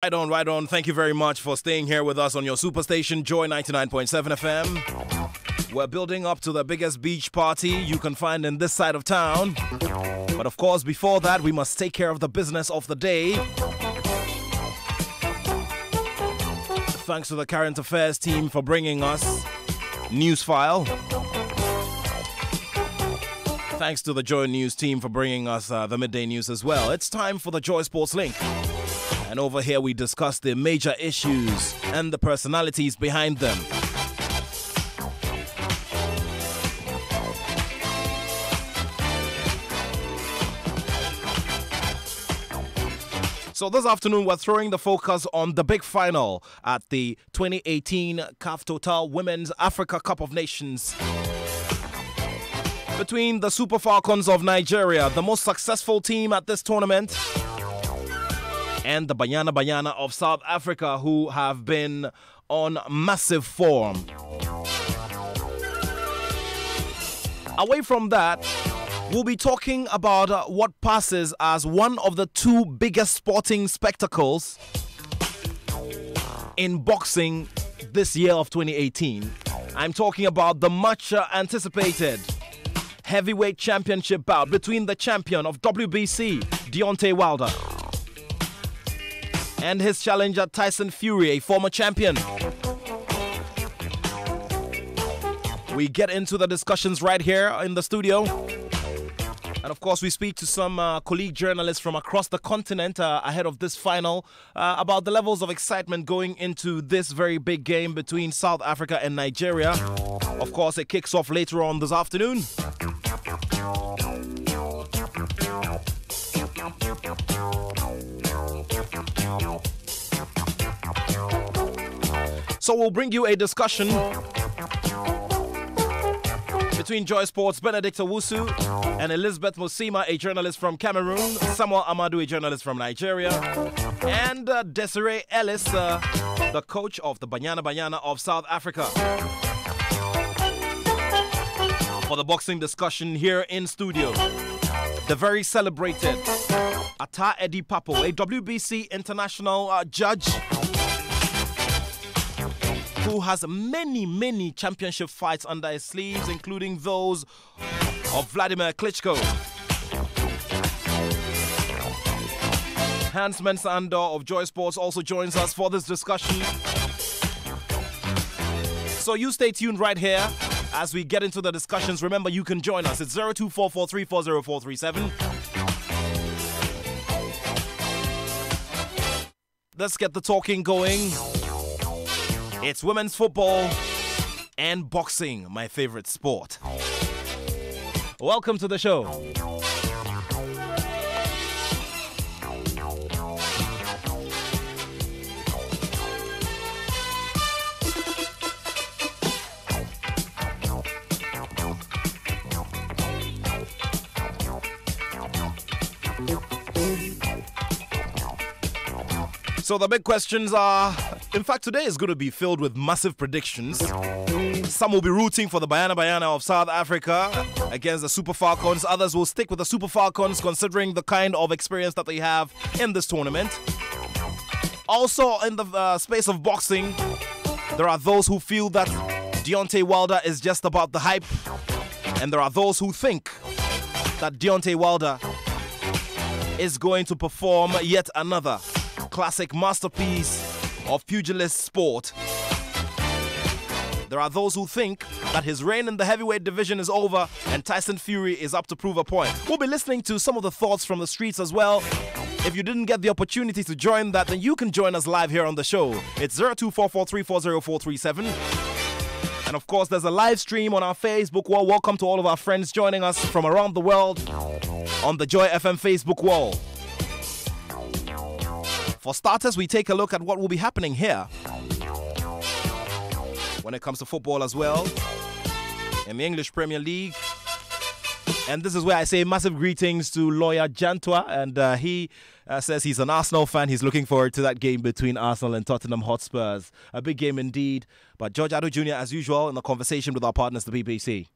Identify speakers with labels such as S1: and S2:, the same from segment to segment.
S1: Right on, right on. Thank you very much for staying here with us on your superstation, Joy 99.7 FM. We're building up to the biggest beach party you can find in this side of town. But of course, before that, we must take care of the business of the day. Thanks to the current affairs team for bringing us News File. Thanks to the Joy News team for bringing us the midday news as well. It's time for the Joy Sports Link. And over here we discuss the major issues and the personalities behind them. So this afternoon we're throwing the focus on the big final at the 2018 CAF Total Women's Africa Cup of Nations. Between the Super Falcons of Nigeria, the most successful team at this tournament, and the Banyana Banyana of South Africa, who have been on massive form. Away from that, we'll be talking about what passes as one of the two biggest sporting spectacles in boxing this year of 2018. I'm talking about the much anticipated heavyweight championship bout between the champion of WBC, Deontay Wilder, and his challenger Tyson Fury, a former champion. We get into the discussions right here in the studio. And of course, we speak to some colleague journalists from across the continent ahead of this final about the levels of excitement going into this very big game between South Africa and Nigeria. Of course, it kicks off later on this afternoon. So we'll bring you a discussion between Joy Sports' Benedict Owusu and Elizabeth Musima, a journalist from Cameroon, Samuel Amadu, a journalist from Nigeria, and Desiree Ellis, the coach of the Banyana Banyana of South Africa. For the boxing discussion here in studio, the very celebrated Ata Eddie Papo, a WBC international judge who has many championship fights under his sleeves, including those of Vladimir Klitschko. Hans Mensah-Andor of Joy Sports also joins us for this discussion. So you stay tuned right here as we get into the discussions. Remember, you can join us. It's 0244340437. Let's get the talking going. It's women's football and boxing, my favorite sport. Welcome to the show. So the big questions are, in fact, today is going to be filled with massive predictions. Some will be rooting for the Banyana Banyana of South Africa against the Super Falcons. Others will stick with the Super Falcons considering the kind of experience that they have in this tournament. Also, in the space of boxing, there are those who feel that Deontay Wilder is just about the hype. And there are those who think that Deontay Wilder is going to perform yet another classic masterpiece of pugilist sport. There are those who think that his reign in the heavyweight division is over and Tyson Fury is up to prove a point. We'll be listening to some of the thoughts from the streets as well. If you didn't get the opportunity to join that, then you can join us live here on the show. It's 0244340437. And of course, there's a live stream on our Facebook wall. Welcome to all of our friends joining us from around the world on the Joy FM Facebook wall. For starters, we take a look at what will be happening here when it comes to football as well in the English Premier League. And this is where I say massive greetings to lawyer Jantua, and he says he's an Arsenal fan. He's looking forward to that game between Arsenal and Tottenham Hotspurs. A big game indeed. But George Addo Jr., as usual, in the conversation with our partners, the BBC.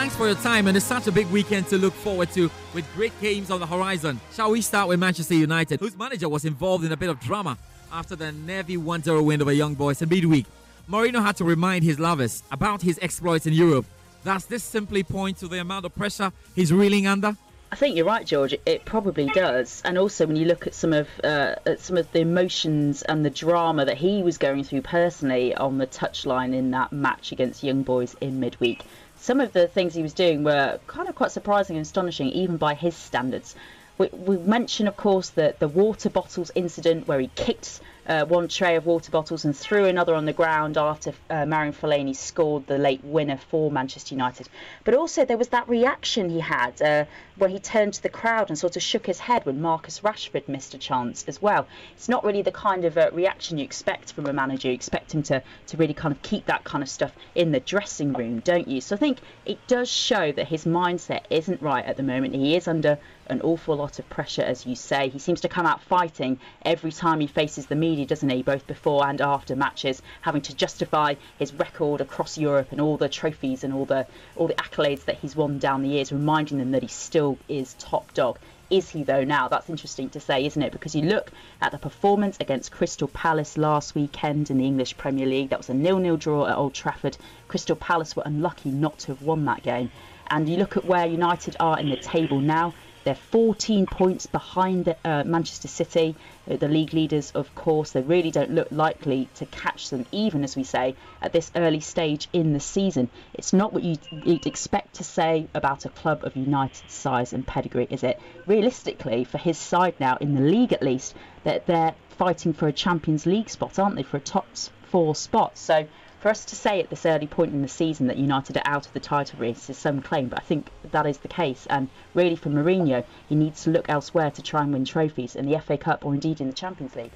S2: Thanks for your time, and it's such a big weekend to look forward to with great games on the horizon. Shall we start with Manchester United, whose manager was involved in a bit of drama after the Navy 1-0 win over Young Boys in midweek. Mourinho had to remind his lovers about his exploits in Europe. Does this simply point to the amount of pressure he's reeling under?
S3: I think you're right, George. It probably does, and also when you look at some of the emotions and the drama that he was going through personally on the touchline in that match against Young Boys in midweek, some of the things he was doing were kind of quite surprising and astonishing, even by his standards. We mentioned, of course, the water bottles incident where he kicked one tray of water bottles and threw another on the ground after Marion Fellaini scored the late winner for Manchester United. But also there was that reaction he had where he turned to the crowd and sort of shook his head when Marcus Rashford missed a chance as well. It's not really the kind of reaction you expect from a manager. You expect him to really kind of keep that kind of stuff in the dressing room, don't you? So I think it does show that his mindset isn't right at the moment. He is under an awful lot of pressure, as you say. He seems to come out fighting every time he faces the media, doesn't he, both before and after matches, having to justify his record across Europe and all the trophies and all the accolades that he's won down the years, reminding them that he still is top dog. Is he though now? That's interesting to say, isn't it? Because you look at the performance against Crystal Palace last weekend in the English Premier League. That was a 0-0 draw at Old Trafford. Crystal Palace were unlucky not to have won that game. And you look at where United are in the table now. They're 14 points behind Manchester City, the league leaders, of course. They really don't look likely to catch them, even, as we say, at this early stage in the season. It's not what you'd expect to say about a club of United's size and pedigree, is it? Realistically, for his side now, in the league at least, that they're fighting for a Champions League spot, aren't they, for a top 4 spot. So for us to say at this early point in the season that United are out of the title race is some claim, but I think that is the case. And really for Mourinho, he needs to look elsewhere to try and win trophies in the FA Cup or indeed in the Champions League.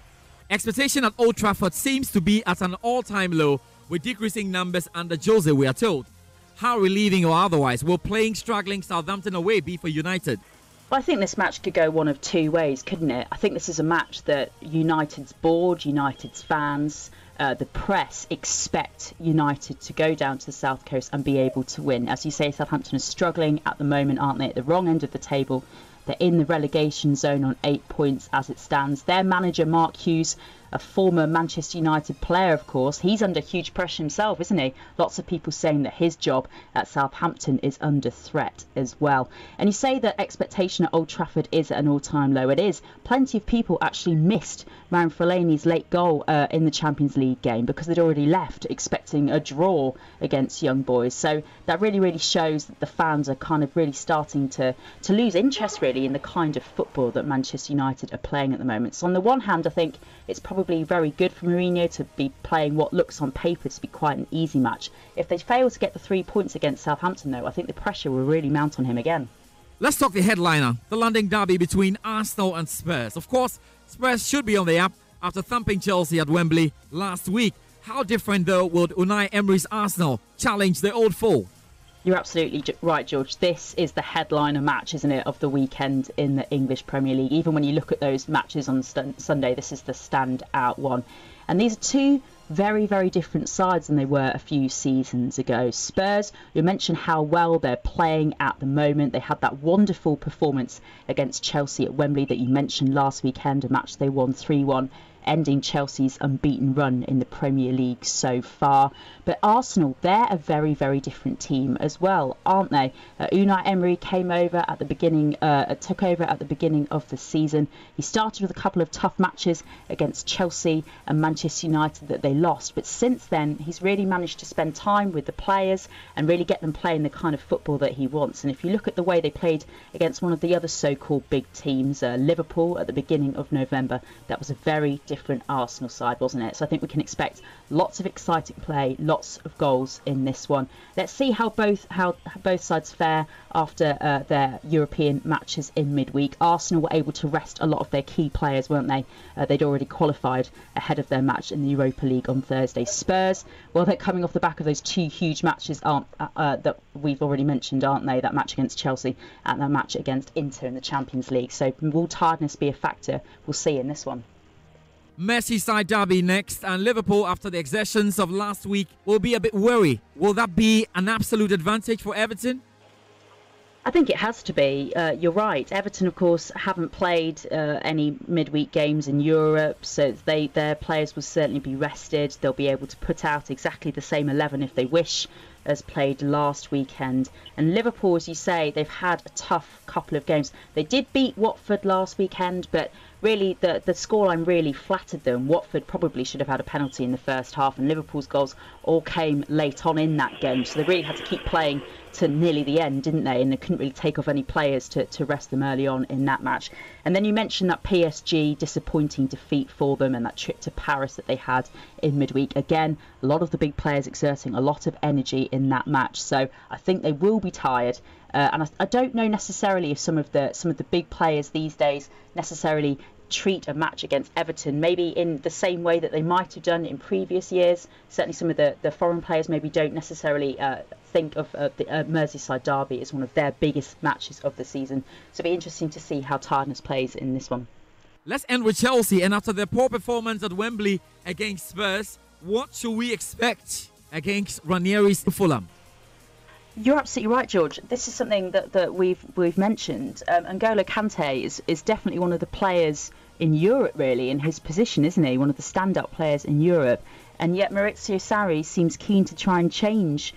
S2: Expectation at Old Trafford seems to be at an all-time low with decreasing numbers under Jose, we are told. How relieving or otherwise will playing struggling Southampton away be for United?
S3: Well, I think this match could go one of two ways, couldn't it? I think this is a match that United's board, United's fans, the press expect United to go down to the South Coast and be able to win. As you say, Southampton are struggling at the moment, aren't they? At the wrong end of the table. They're in the relegation zone on 8 points as it stands. Their manager, Mark Hughes, a former Manchester United player, of course, he's under huge pressure himself, isn't he? Lots of people saying that his job at Southampton is under threat as well. And you say that expectation at Old Trafford is at an all-time low. It is. Plenty of people actually missed Marion Fellaini's late goal in the Champions League game because they'd already left expecting a draw against Young Boys. So that really shows that the fans are kind of really starting to lose interest really in the kind of football that Manchester United are playing at the moment. So on the one hand, I think it's probably very good for Mourinho to be playing what looks on paper to be quite an easy match. If they fail to get the 3 points against Southampton, though, I think the pressure will really mount on him again.
S2: Let's talk the headliner, the London derby between Arsenal and Spurs. Of course, Spurs should be on the up after thumping Chelsea at Wembley last week. How different, though, would Unai Emery's Arsenal challenge the old foe?
S3: You're absolutely right, George. This is the headliner match, isn't it, of the weekend in the English Premier League. Even when you look at those matches on Sunday, this is the standout one. And these are two very, very different sides than they were a few seasons ago. Spurs, you mentioned how well they're playing at the moment. They had that wonderful performance against Chelsea at Wembley that you mentioned last weekend, a match they won 3-1. Ending Chelsea's unbeaten run in the Premier League so far. But Arsenal, they're a very, very different team as well, aren't they? Unai Emery came over at the beginning, took over at the beginning of the season. He started with a couple of tough matches against Chelsea and Manchester United that they lost. But since then, he's really managed to spend time with the players and really get them playing the kind of football that he wants. And if you look at the way they played against one of the other so-called big teams, Liverpool, at the beginning of November, that was a very different Arsenal side, wasn't it? So I think we can expect lots of exciting play, lots of goals in this one. Let's see how both sides fare after their European matches in midweek. Arsenal were able to rest a lot of their key players, weren't they? They'd already qualified ahead of their match in the Europa League on Thursday. Spurs, well, they're coming off the back of those two huge matches that we've already mentioned, aren't they? That match against Chelsea and that match against Inter in the Champions League. So will tiredness be a factor? We'll see in this one.
S2: Merseyside derby next, and Liverpool, after the exertions of last week, will be a bit worried. Will that be an absolute advantage for Everton?
S3: I think it has to be. You're right. Everton, of course, haven't played any midweek games in Europe, so their players will certainly be rested. They'll be able to put out exactly the same 11 if they wish as played last weekend. And Liverpool, as you say, they've had a tough couple of games. They did beat Watford last weekend, but really the scoreline really flattered them. Watford probably should have had a penalty in the first half, and Liverpool's goals all came late on in that game, so they really had to keep playing to nearly the end, didn't they? And they couldn't really take off any players to rest them early on in that match. And then you mentioned that PSG disappointing defeat for them and that trip to Paris that they had in midweek. Again, a lot of the big players exerting a lot of energy in that match, so I think they will be tired. And I don't know necessarily if some of the big players these days necessarily treat a match against Everton maybe in the same way that they might have done in previous years. Certainly some of the foreign players maybe don't necessarily think of the Merseyside derby as one of their biggest matches of the season. So it'll be interesting to see how tiredness plays in this one.
S2: Let's end with Chelsea, and after their poor performance at Wembley against Spurs, what should we expect against Ranieri's Fulham?
S3: You're absolutely right, George. This is something that we've mentioned. N'Golo Kante is definitely one of the players in Europe, really, in his position, isn't he? One of the stand-up players in Europe. And yet Maurizio Sarri seems keen to try and change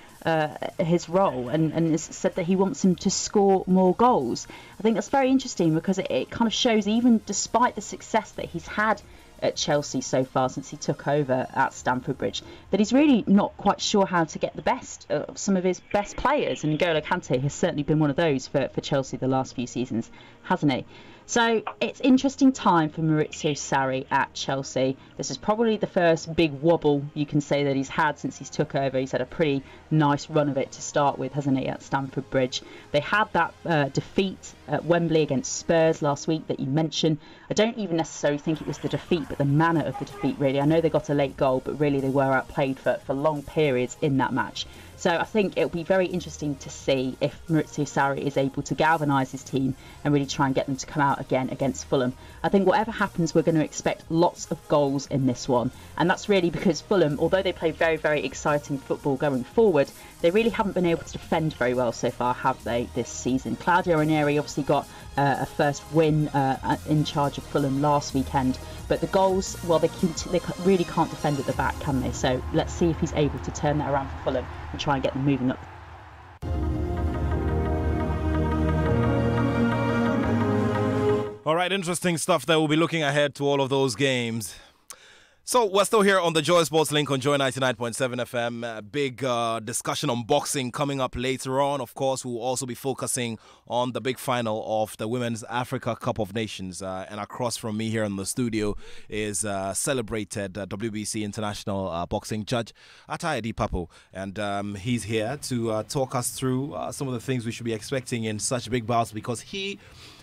S3: his role and has said that he wants him to score more goals. I think that's very interesting because it kind of shows, even despite the success that he's had at Chelsea so far since he took over at Stamford Bridge, that he's really not quite sure how to get the best of some of his best players, and N'Golo Kante has certainly been one of those for Chelsea the last few seasons, hasn't he? So it's interesting time for Maurizio Sarri at Chelsea. This is probably the first big wobble you can say that he's had since he's took over. He's had a pretty nice run of it to start with, hasn't he, at Stamford Bridge. They had that defeat at Wembley against Spurs last week that you mentioned. I don't even necessarily think it was the defeat, but the manner of the defeat, really. I know they got a late goal, but really they were outplayed for long periods in that match. So I think it'll be very interesting to see if Maurizio Sarri is able to galvanise his team and really try and get them to come out again against Fulham. I think whatever happens, we're going to expect lots of goals in this one. And that's really because Fulham, although they play very, very exciting football going forward, they really haven't been able to defend very well so far, have they, this season? Claudio Ranieri obviously got a first win in charge of Fulham last weekend. But the goals, well, they really can't defend at the back, can they? So let's see if he's able to turn that around for Fulham and try and get them moving up.
S1: All right, interesting stuff there. We'll be looking ahead to all of those games. So we're still here on the Joy Sports link on Joy 99.7 FM. Big discussion on boxing coming up later on. Of course, we'll also be focusing on the big final of the Women's Africa Cup of Nations. And across from me here in the studio is celebrated WBC International boxing judge Atayedi Papo. And he's here to talk us through some of the things we should be expecting in such big bouts, because he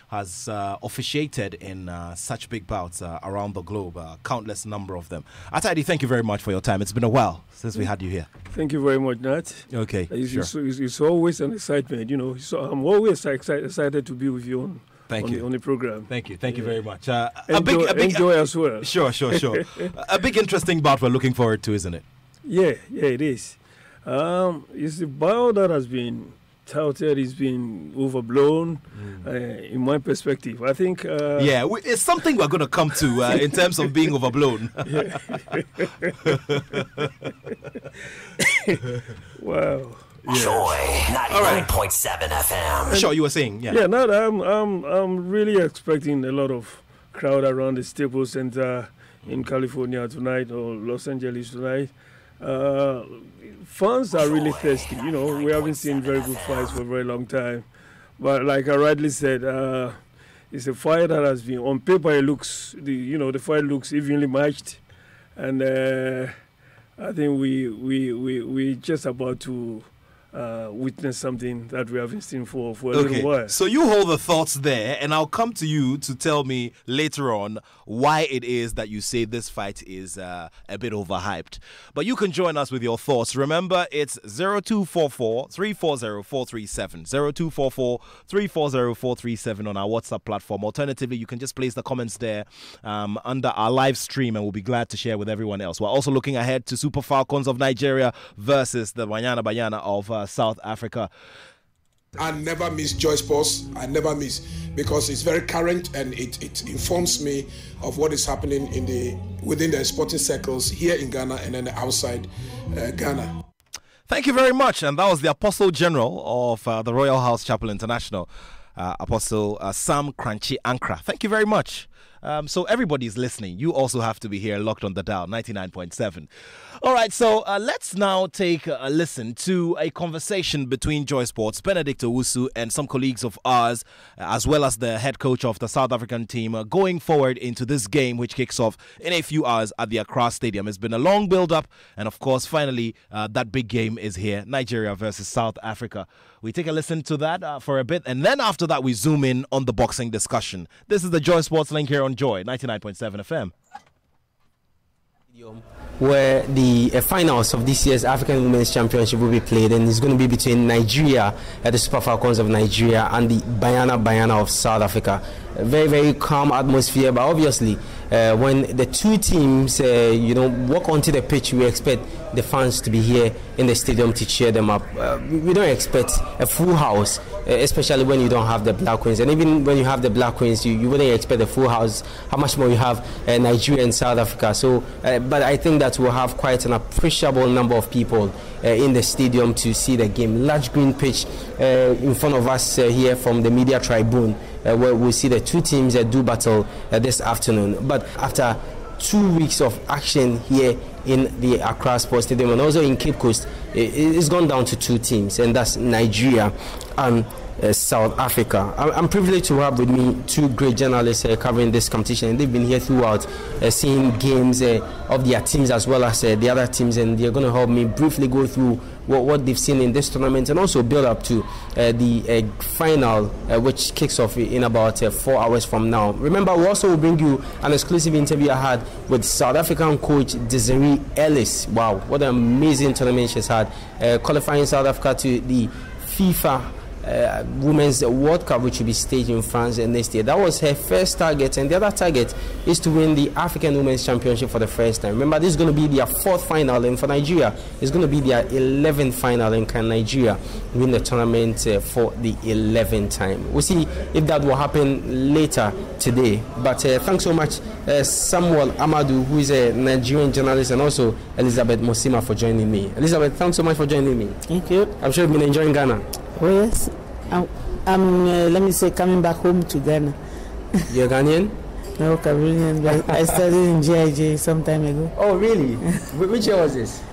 S1: has officiated in such big bouts around the globe, countless number of them. Atayedi, thank you very much for your time. It's been a while since we had you here.
S4: Thank you very much, Nat.
S1: Okay,
S4: sure. It's always an excitement, you know. So I'm always excited to be with you on the program.
S1: Thank you very much.
S4: Enjoy as well.
S1: Sure. A big interesting bout we're looking forward to, isn't it?
S4: Yeah, it is. It's a bout that has been touted, it's been overblown in my perspective. I think
S1: it's something we're going to come to in terms of being overblown.
S4: Wow.
S5: Joy 99.7 FM.
S1: Sure, you were saying,
S4: I'm really expecting a lot of crowd around the Staples Center in California tonight, or Los Angeles tonight. Fans are really thirsty. You know, we haven't seen very good fights for a very long time. But like I rightly said, it's a fight that has been, on paper, the fight looks evenly matched. And I think we just about to witness something that we haven't seen for a little while.
S1: So you hold the thoughts there, and I'll come to you to tell me later on why it is that you say this fight is a bit overhyped. But you can join us with your thoughts. Remember, it's 0244 340 437. 0244 340 437 on our WhatsApp platform. Alternatively, you can just place the comments there under our live stream, and we'll be glad to share with everyone else. We're also looking ahead to Super Falcons of Nigeria versus the Banyana Banyana of South Africa.
S6: I never miss Joy Sports. I never miss, because it's very current and it informs me of what is happening within the sporting circles here in Ghana and then outside Ghana.
S1: Thank you very much. And that was the Apostle General of the Royal House Chapel International, Apostle Sam Crunchy Ankra. Thank you very much. So everybody's listening. You also have to be here, locked on the dial, 99.7. All right, so let's now take a listen to a conversation between Joy Sports, Benedict Owusu, and some colleagues of ours, as well as the head coach of the South African team, going forward into this game, which kicks off in a few hours at the Accra Stadium. It's been a long build-up, and of course, finally, that big game is here, Nigeria versus South Africa. We take a listen to that for a bit, and then after that, we zoom in on the boxing discussion. This is the Joy Sports Link here on Joy, 99.7 FM.
S7: Where the finals of this year's African Women's Championship will be played, and it's going to be between Nigeria, the Super Falcons of Nigeria, and the Banyana of South Africa. A very, very calm atmosphere, but obviously when the two teams walk onto the pitch, we expect the fans to be here in the stadium to cheer them up. We don't expect a full house, especially when you don't have the Black Queens, and even when you have the Black Queens, you wouldn't expect a full house. How much more you have Nigeria and South Africa. So but I think that we'll have quite an appreciable number of people in the stadium to see the game. Large green pitch in front of us here from the media tribune, where we'll see the two teams do battle this afternoon. But after 2 weeks of action here in the Accra Sports Stadium and also in Cape Coast, it's gone down to two teams, and that's Nigeria and South Africa. I'm privileged to have with me two great journalists covering this competition, and they've been here throughout, seeing games of their teams as well as the other teams, and they're going to help me briefly go through what they've seen in this tournament and also build up to the final, which kicks off in about 4 hours from now. Remember, we also will bring you an exclusive interview I had with South African coach Desiree Ellis. Wow, what an amazing tournament she's had, qualifying South Africa to the FIFA Women's World Cup, which will be staged in France next year. That was her first target, and the other target is to win the African Women's Championship for the first time. Remember, this is going to be their fourth final, and for Nigeria, it's going to be their 11th final, and can Nigeria win the tournament for the 11th time? We'll see if that will happen later today. But thanks so much, Samuel Amadu, who is a Nigerian journalist, and also Elizabeth Mosima for joining me. Elizabeth, thanks so much for joining me.
S8: Thank you.
S7: I'm sure you've been enjoying Ghana.
S8: Oh yes, I'm let me say, coming back home to Ghana.
S7: You're Ghanaian?
S8: No, Cameroonian, but I studied in GIJ some time ago.
S7: Oh really? Which year was this?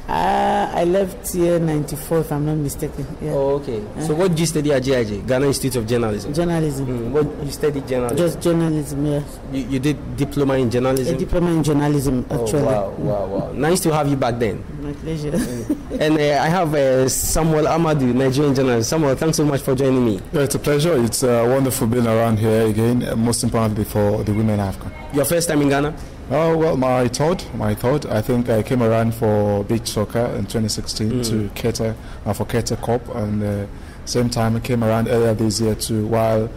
S8: I left here 94, if I'm not mistaken. Yeah.
S7: Oh, okay. So what did you study at GIJ, Ghana Institute of Journalism?
S8: Journalism.
S7: What you studied journalism?
S8: Just journalism, yes.
S7: You did diploma in journalism?
S8: A diploma in journalism, actually.
S7: Oh, wow. Nice to have you back then.
S8: My pleasure.
S7: And I have Samuel Amadu, Nigerian journalist. Samuel, thanks so much for joining me.
S9: Yeah, it's a pleasure. It's wonderful being around here again, most importantly for the women in Africa.
S7: Your first time in Ghana?
S9: Oh, well, my third. I think I came around for beach soccer in 2016 to cater for Cater Cup, and same time I came around earlier this year while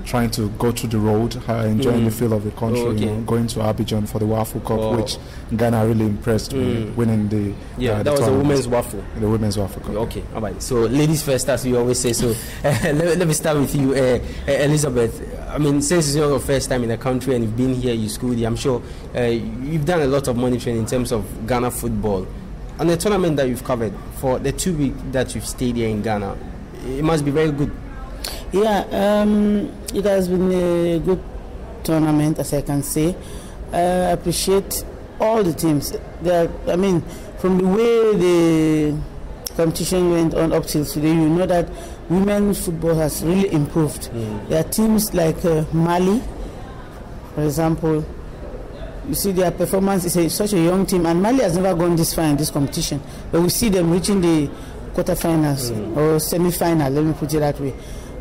S9: trying to go through the road, enjoying the feel of the country, going to Abidjan for the Waffle Cup, which Ghana really impressed me, winning the
S7: that was the women's waffle.
S9: The women's waffle cup.
S7: Okay, all right. So ladies first, as you always say. So let me start with you, Elizabeth. I mean, since it's your first time in the country and you've been here, you schooled here, I'm sure you've done a lot of monitoring in terms of Ghana football. On the tournament that you've covered for the 2 weeks that you've stayed here in Ghana, it must be very good.
S8: Yeah, it has been a good tournament, as I can say. I appreciate all the teams. I mean, from the way the competition went on up till today, you know that women's football has really improved. There are teams like Mali, for example. You see their performance is such a young team, and Mali has never gone this far in this competition. But we see them reaching the quarterfinals or semi-final, let me put it that way.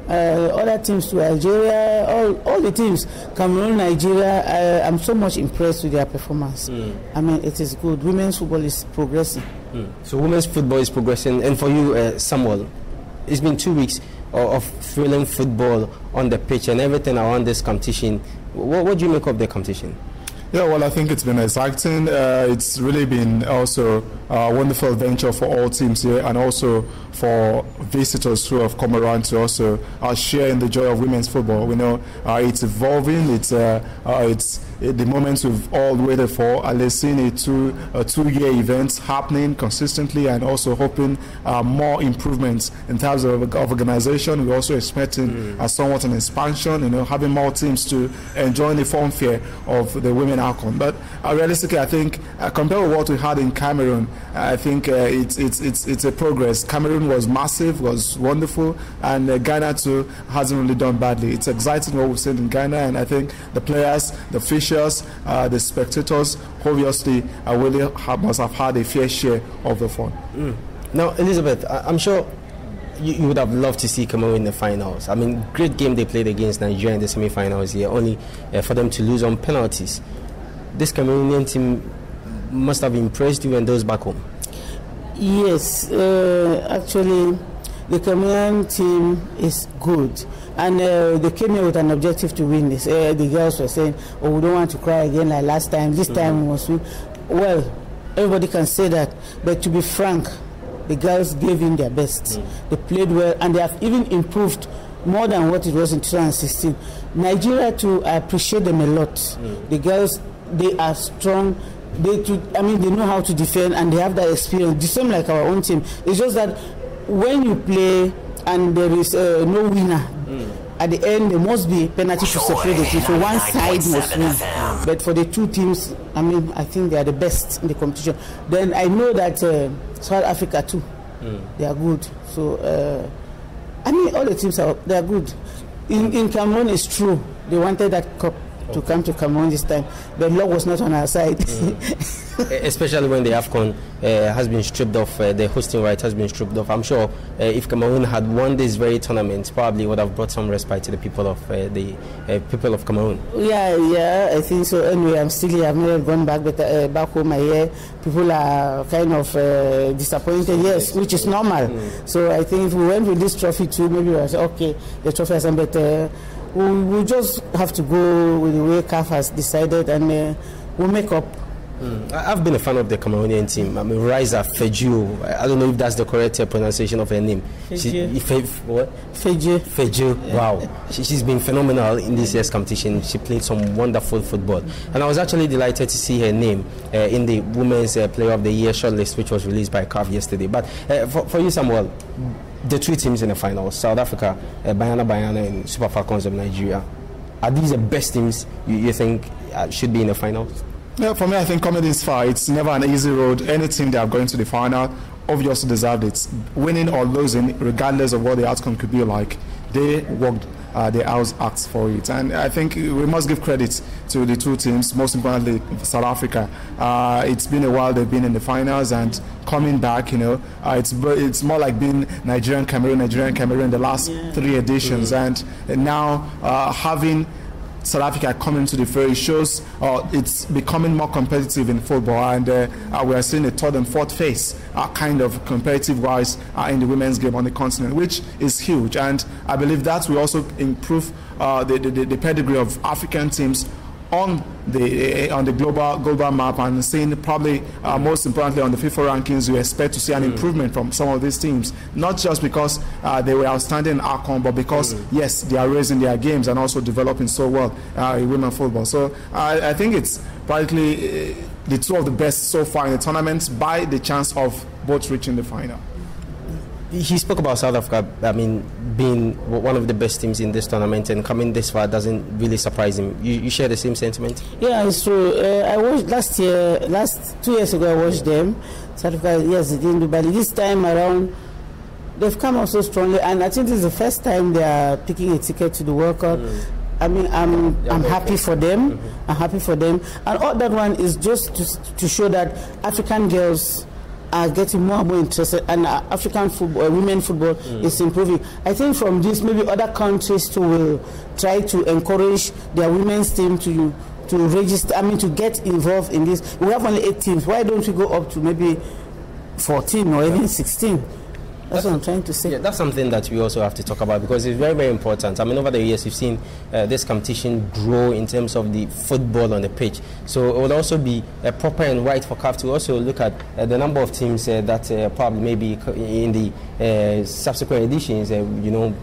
S8: Other teams too, Algeria, all the teams, Cameroon, Nigeria, I'm so much impressed with their performance. I mean, it is good. Women's football is progressing.
S7: So women's football is progressing. And for you, Samuel, it's been 2 weeks of thrilling football on the pitch and everything around this competition. What do you make of the competition?
S9: Yeah, well, I think it's been exciting. It's really been also a wonderful venture for all teams here, and also for visitors who have come around to also share in the joy of women's football. We know it's evolving. It's the moments we've all waited for. And they've seen a two-year event happening consistently, and also hoping more improvements in terms of organization. We're also expecting somewhat an expansion. Having more teams to enjoy the fun fare of the women outcome. But realistically, I think compared with what we had in Cameroon, I think it's a progress. Cameroon was massive, was wonderful, and Ghana too hasn't really done badly. It's exciting what we've seen in Ghana, and I think the players, the officials, the spectators, obviously, really must have had a fair share of the fun.
S7: Now, Elizabeth, I'm sure you would have loved to see Cameroon in the finals. I mean, great game they played against Nigeria in the semi-finals here, only for them to lose on penalties. This Cameroonian team must have impressed you and those back home.
S8: Yes, actually, the Cameroon team is good. And they came here with an objective to win this. The girls were saying, oh, we don't want to cry again like last time. This time we must win. Well, everybody can say that. But to be frank, the girls gave in their best. They played well, and they have even improved more than what it was in 2016. Nigeria too, I appreciate them a lot. The girls, they are strong. They know how to defend, and they have that experience. The same like our own team. It's just that when you play and there is no winner, at the end there must be penalty to separate the team. So one side must win. But for the two teams, I think they are the best in the competition. Then I know that South Africa too, they are good. So all the teams they are good. In Cameroon, it's true. They wanted that cup to come to Cameroon this time. The luck was not on our side.
S7: Especially when the AFCON has been stripped off, the hosting right has been stripped off. I'm sure if Cameroon had won this very tournament, probably would have brought some respite to the people of people of Cameroon.
S8: Yeah, I think so. Anyway, I'm still here. I've never gone back, but back home I hear people are kind of disappointed. Yes, which is normal. So I think if we went with this trophy too, maybe we'll say, okay, the trophy has been better. We'll just have to go with the way CAF has decided, and we'll make up.
S7: I've been a fan of the Cameroonian team. Raisa Feju. I don't know if that's the correct pronunciation of her name. Feju. Wow. She's been phenomenal in this year's competition. She played some wonderful football. And I was actually delighted to see her name in the Women's Player of the Year shortlist, which was released by CAF yesterday. But for you, Samuel, the two teams in the final, South Africa, Banyana and Super Falcons of Nigeria, are these the best teams you think should be in the final?
S9: Yeah, for me, I think coming this far, it's never an easy road. Any team that are going to the final obviously deserved it. Winning or losing, regardless of what the outcome could be like, they worked their house acts for it. And I think we must give credit to the two teams, most importantly South Africa. It's been a while they've been in the finals, and coming back, it's more like being Nigerian Cameroon the last 3 editions, and now having South Africa coming to the fray shows it's becoming more competitive in football, and we are seeing a third and fourth phase kind of competitive wise in the women's game on the continent, which is huge. And I believe that will also improve the pedigree of African teams on the global map, and seeing probably most importantly on the FIFA rankings. We expect to see an improvement from some of these teams, not just because they were outstanding in AFCON, but because yes, they are raising their games and also developing so well in women's football. So I think it's practically the two of the best so far in the tournament, by the chance of both reaching the final.
S7: He spoke about South Africa, being one of the best teams in this tournament, and coming this far doesn't really surprise him. You share the same sentiment?
S8: Yeah, it's true. I watched 2 years ago, I watched them. South Africa, yes, they didn't do badly. This time around, they've come out so strongly, and I think this is the first time they are picking a ticket to the World Cup. I'm happy for them. I'm happy for them. And all that one is just to show that African girls are getting more and more interested, and African football, women football is improving. I think from this, maybe other countries too will try to encourage their women's team to register. To get involved in this. We have only 8 teams. Why don't we go up to maybe 14 or even 16? That's what I'm trying to say.
S7: Yeah, that's something that we also have to talk about because it's very, very important. I mean, over the years, we've seen this competition grow in terms of the football on the pitch. So it would also be proper and right for CAF to also look at the number of teams that probably maybe in the subsequent editions,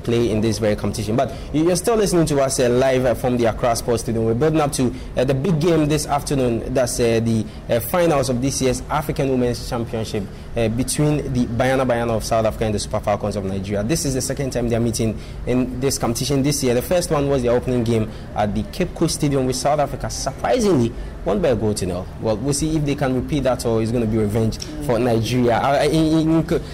S7: play in this very competition. But you're still listening to us live from the Accra Sports Studio. We're building up to the big game this afternoon. That's the finals of this year's African Women's Championship between the Banyana of South Africa and the Super Falcons of Nigeria. This is the second time they're meeting in this competition this year. The first one was the opening game at the Cape Coast Stadium, with South Africa surprisingly won by a goal to nil. Well, we'll see if they can repeat that or it's going to be revenge for Nigeria.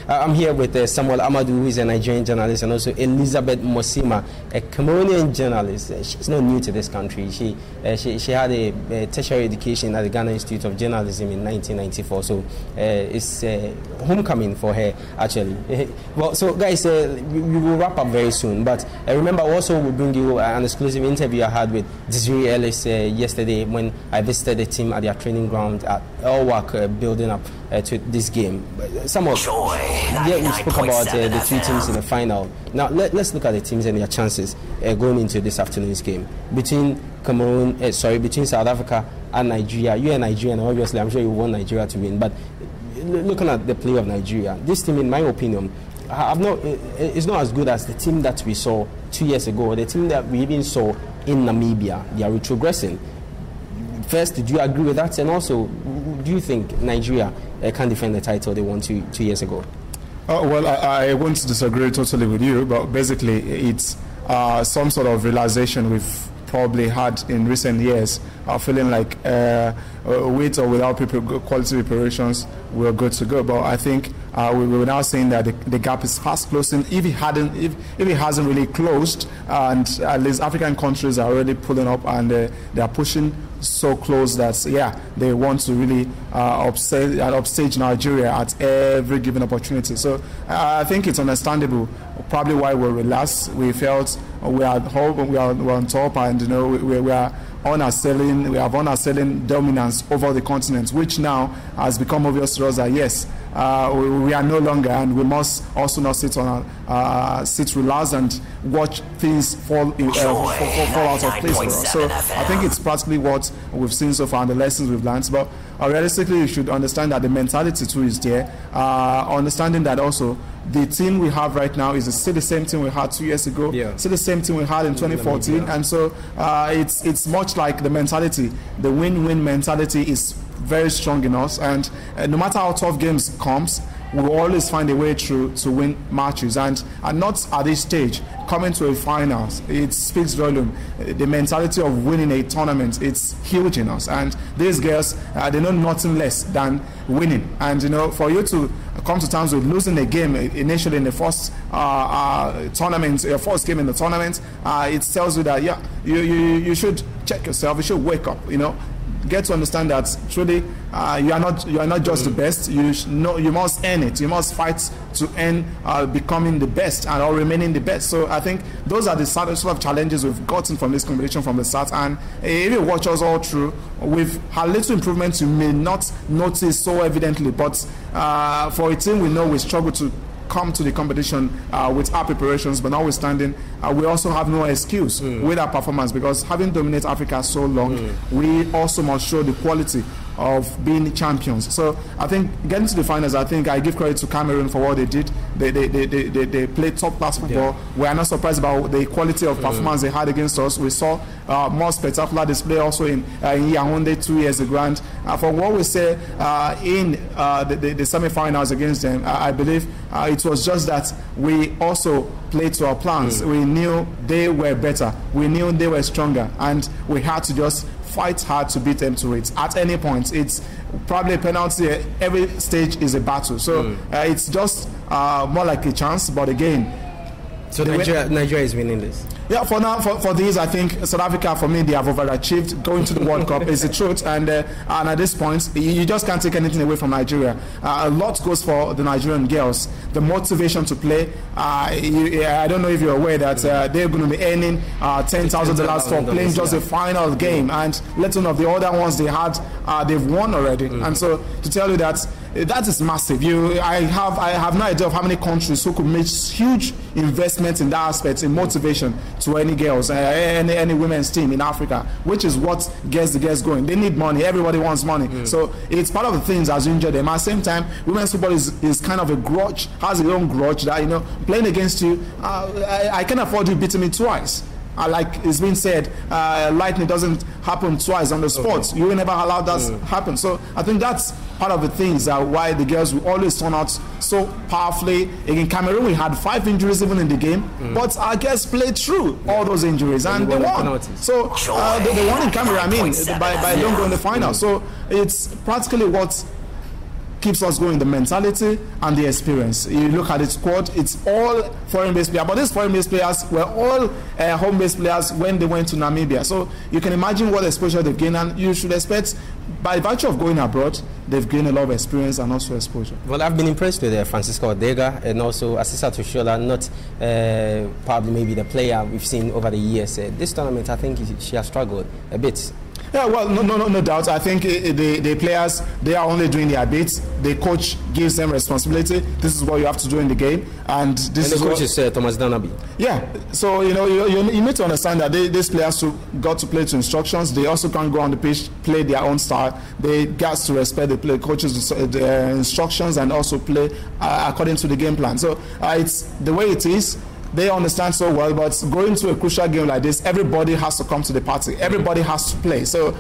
S7: I'm here with Samuel Amadou, who is a Nigerian journalist, and also Elizabeth Mosima, a Cameroonian journalist. She's not new to this country. She had a tertiary education at the Ghana Institute of Journalism in 1994. So it's homecoming for her, actually. Well, so guys, we will wrap up very soon. But remember, also we'll bring you an exclusive interview I had with Desiree Ellis yesterday when I visited the team at their training ground at Elwak, building up to this game. Some of yeah, we spoke about the two teams in the final. Now let's look at the teams and their chances going into this afternoon's game between between South Africa and Nigeria. You're Nigerian, obviously. I'm sure you want Nigeria to win, but looking at the play of Nigeria, this team, in my opinion, it's not as good as the team that we saw 2 years ago, the team that we even saw in Namibia. They are retrogressing. First, did you agree with that? And also, do you think Nigeria can defend the title they won two years ago?
S9: Well, I won't disagree totally with you, but basically it's some sort of realization we've probably had in recent years, feeling like with or without quality preparations, we're good to go. But I think we were now saying that the gap is fast closing. If it hasn't really closed, and at least African countries are already pulling up and they are pushing so close that they want to really upstage Nigeria at every given opportunity. So I think it's understandable. Probably why we're relaxed. We felt we are home, we are on top, and we are on our selling. We have on our selling dominance over the continent, which now has become obvious to us that yes, we are no longer, and we must also not sit relaxed and watch things fall out of place for us. So I think it's practically what we've seen so far and the lessons we've learned. But realistically, you should understand that the mentality too is there. Understanding that also the team we have right now is still the same team we had 2 years ago, still the same team we had in 2014, and so it's much like the mentality. The win-win mentality is very strong in us, and no matter how tough games comes, we'll always find a way through to win matches, and not at this stage coming to a finals. It speaks volume. The mentality of winning a tournament, it's huge in us, and these girls, they know nothing less than winning. And for you to come to terms with losing a game initially in the first tournament, your first game in the tournament, it tells you that you should check yourself. You should wake up. Get to understand that truly you are not just the best. You must earn it. You must fight to earn becoming the best or remaining the best. So I think those are the sort of challenges we've gotten from this competition from the start. And if you watch us all through, we've had little improvements you may not notice so evidently. But for a team we know we struggle to come to the competition with our preparations, but notwithstanding, we also have no excuse with our performance, because having dominated Africa so long, we also must show the quality of being champions. So I think getting to the finals, I think I give credit to Cameroon for what they did. They played top class football. We are not surprised about the quality of performance they had against us. We saw more spectacular display also in Yaoundé 2 years ago. And from what we say in the semi-finals against them, I believe it was just that we also played to our plans. We knew they were better. We knew they were stronger, and we had to just fight hard to beat them to it. At any point, it's probably a penalty. Every stage is a battle. So it's just more like a chance. But again,
S7: so Nigeria is winning this.
S9: Yeah, for now, for these, I think South Africa, for me, they have overachieved. Going to the World Cup is the truth, and at this point, you just can't take anything away from Nigeria. A lot goes for the Nigerian girls. The motivation to play. I don't know if you're aware that they're going to be earning $10,000 for playing just a final game, and let alone of the other ones they had, they've won already. And so to tell you that that is massive. I have no idea of how many countries who could make huge investments in that aspect, in motivation to any girls, any women's team in Africa, which is what gets the girls going. They need money. Everybody wants money. So it's part of the things as you injure them. At the same time, women's football is kind of a grudge, has its own grudge that, you know, playing against you, I can afford you beating me twice. Like it's been said, lightning doesn't happen twice on the sport. You will never allow that happen. So I think that's part of the things why the girls will always turn out so powerfully. In Cameroon, we had 5 injuries even in the game, but our girls played through all those injuries and they won. So they won in Cameroon, I mean, by don't go in the final. So it's practically what keeps us going, the mentality and the experience. You look at the squad, it's all foreign-based players, but these foreign-based players were all home-based players when they went to Namibia. So you can imagine what exposure they've gained, and you should expect, by virtue of going abroad, they've gained a lot of experience and also exposure. Well, I've been impressed with Francisca Odega and also Asisa Toshola, not probably maybe the player we've seen over the years. This tournament, I think she has struggled a bit. Yeah, well, no doubt. I think the players, they are only doing their bits. The coach gives them responsibility. This is what you have to do in the game, and this is the coach is Thomas Danabi. Yeah, so you know you need to understand that these players got to play to instructions. They also can't go on the pitch play their own style. They got to respect the coach's instructions and also play according to the game plan. So it's the way it is. They understand so well, but going to a crucial game like this, everybody has to come to the party. Everybody has to play. So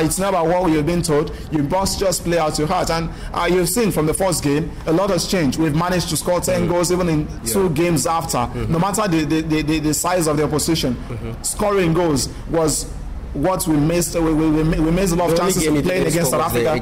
S9: it's not about what you've been told. You must just play out your heart. And you've seen from the first game, a lot has changed. We've managed to score 10 goals even in 2 games after. No matter the size of the opposition, scoring goals was what we missed. We missed a lot of chances playing against South Africa.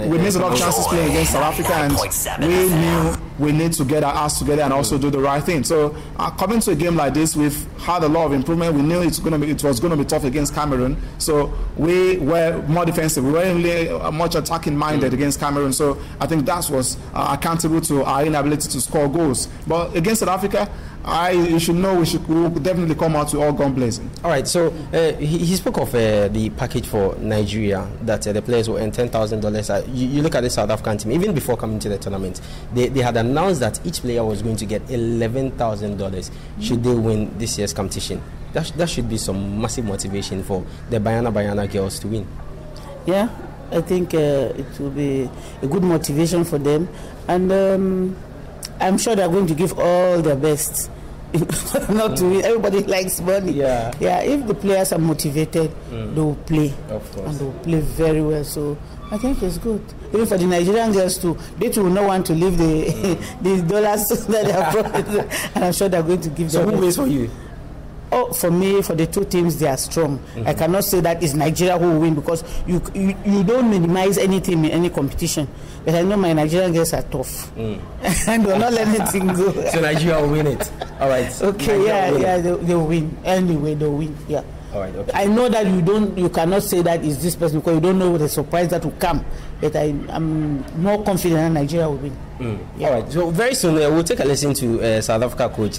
S9: We missed a lot of chances playing against South Africa, and we knew we need to get our ass together and also do the right thing. So coming to a game like this, we've had a lot of improvement. We knew it was going to be tough against Cameroon, so we were more defensive. We weren't really much attacking minded against Cameroon. So I think that was accountable to our inability to score goals. But against South Africa, you should know we will definitely come out to all gun blazing. All right, so he spoke of the package for Nigeria, that the players will earn $10,000. You look at the South African team, even before coming to the tournament, they had announced that each player was going to get $11,000 should they win this year's competition. That should be some massive motivation for the Bayana girls to win. Yeah, I think it will be a good motivation for them, and I'm sure they're going to give all their best. Not to win. Everybody likes money. Yeah. If the players are motivated, they will play. Of course. And they will play very well. So I think it's good. Even for the Nigerian girls too, they too will not want to leave the dollars that they have brought, and I'm sure they're going to give them. So who wins for you? Oh, for me, for the two teams, they are strong. I cannot say that it's Nigeria who will win, because you don't minimize anything in any competition. But I know my Nigerian girls are tough, and they'll not let anything go. So Nigeria will win it. All right. Okay. Nigeria they'll win. Anyway, they'll win. Yeah. All right. Okay. I know that you cannot say that it's this person because you don't know the surprise that will come. But I'm more confident that Nigeria will win. All right. So very soon we'll take a listen to South Africa coach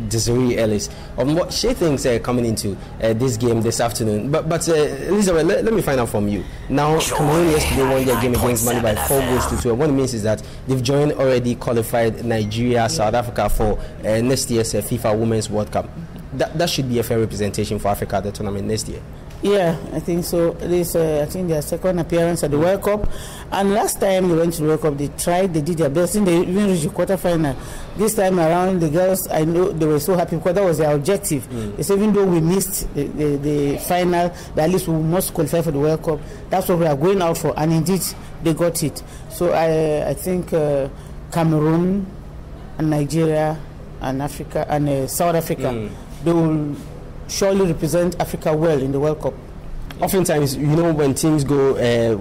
S9: Desiree Ellis on what she thinks coming into this game this afternoon. But Elizabeth, let me find out from you. Now, Cameroon yesterday won their game against Mali by 4-2. What it means is that they've joined already qualified Nigeria, South Africa for next year's FIFA Women's World Cup. That should be a fair representation for Africa at the tournament next year. Yeah, I think so. This I think their second appearance at the World Cup, and last time they went to the World Cup, they did their best, and they even reached the quarterfinal. This time around, the girls, I know they were so happy because that was their objective. They said, even though we missed the final, but at least we must qualify for the World Cup. That's what we are going out for, and indeed they got it. So I think Cameroon and Nigeria and Africa and South Africa, they will surely represent Africa well in the World Cup. Oftentimes, when teams go,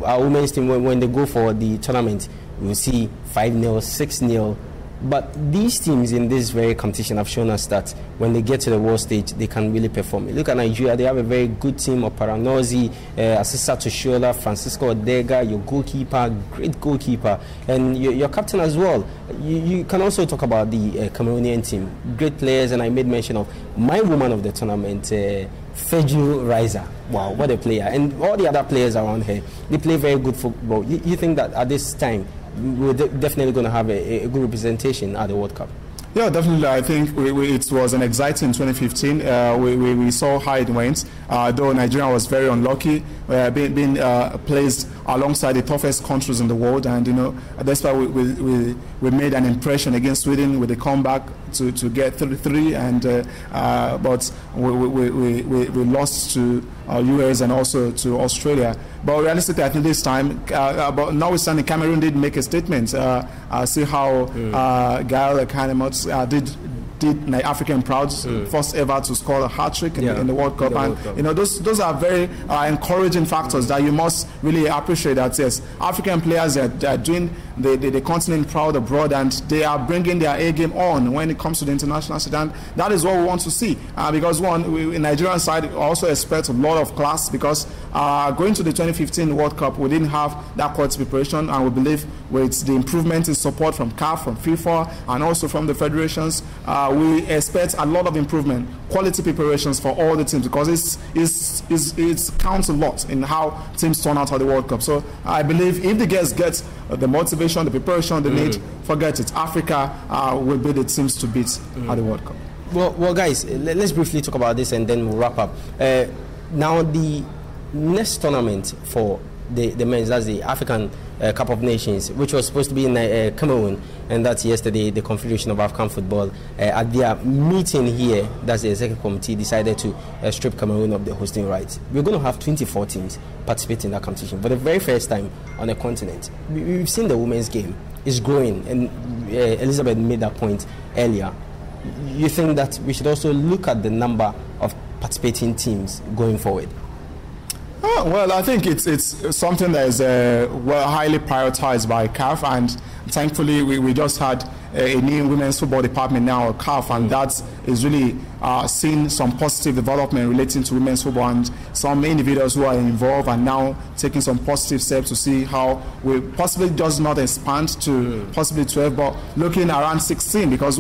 S9: our women's team, when they go for the tournament, we'll see 5-0, 6-0. But these teams in this very competition have shown us that when they get to the world stage, they can really perform. You look at Nigeria, they have a very good team of Paranozi, Asisa Toshola, Francisco Odega, your goalkeeper, great goalkeeper, and your captain as well. You can also talk about the Cameroonian team, great players, and I made mention of my woman of the tournament, Feju Riza. Wow, what a player. And all the other players around here, they play very good football. You think that at this time,
S7: we're definitely going to have a good representation at the World Cup.
S9: Yeah, definitely. I think it was an exciting 2015. We saw how it went. Though Nigeria was very unlucky, being placed alongside the toughest countries in the world, and that's why we made an impression against Sweden with a comeback to get 3-3, and but we lost to US and also to Australia. But realistically, I think this time, but notwithstanding, Cameroon did make a statement. See how Gael Kanemot did African proud, first ever to score a hat-trick in the World Cup. Those are very encouraging factors that you must really appreciate. That yes, African players are doing the continent proud abroad, and they are bringing their A game on when it comes to the international stage. And that is what we want to see, because in Nigerian side also expect a lot of class, because going to the 2015 World Cup, we didn't have that quality preparation, and we believe with the improvement in support from CAF, from FIFA, and also from the federations, we expect a lot of improvement, quality preparations for all the teams, because it counts a lot in how teams turn out at the World Cup. So I believe if the guys get the motivation, the preparation they need, forget it. Africa will be the teams to beat at the World Cup.
S7: Well, guys, let's briefly talk about this and then we'll wrap up. Now, the next tournament for the men's, that's the African Cup of Nations, which was supposed to be in Cameroon, and that's yesterday. The Confederation of African Football at their meeting here, that's the executive committee, decided to strip Cameroon of the hosting rights. We're going to have 24 teams participating in that competition for the very first time on the continent. We've seen the women's game is growing, and Elizabeth made that point earlier. You think that we should also look at the number of participating teams going forward?
S9: Well, I think it's something that is highly prioritized by CAF, and thankfully we just had a new women's football department now at CAF, and that is really seeing some positive development relating to women's football, and some individuals who are involved are now taking some positive steps to see how we possibly does not expand to possibly 12, but looking around 16, because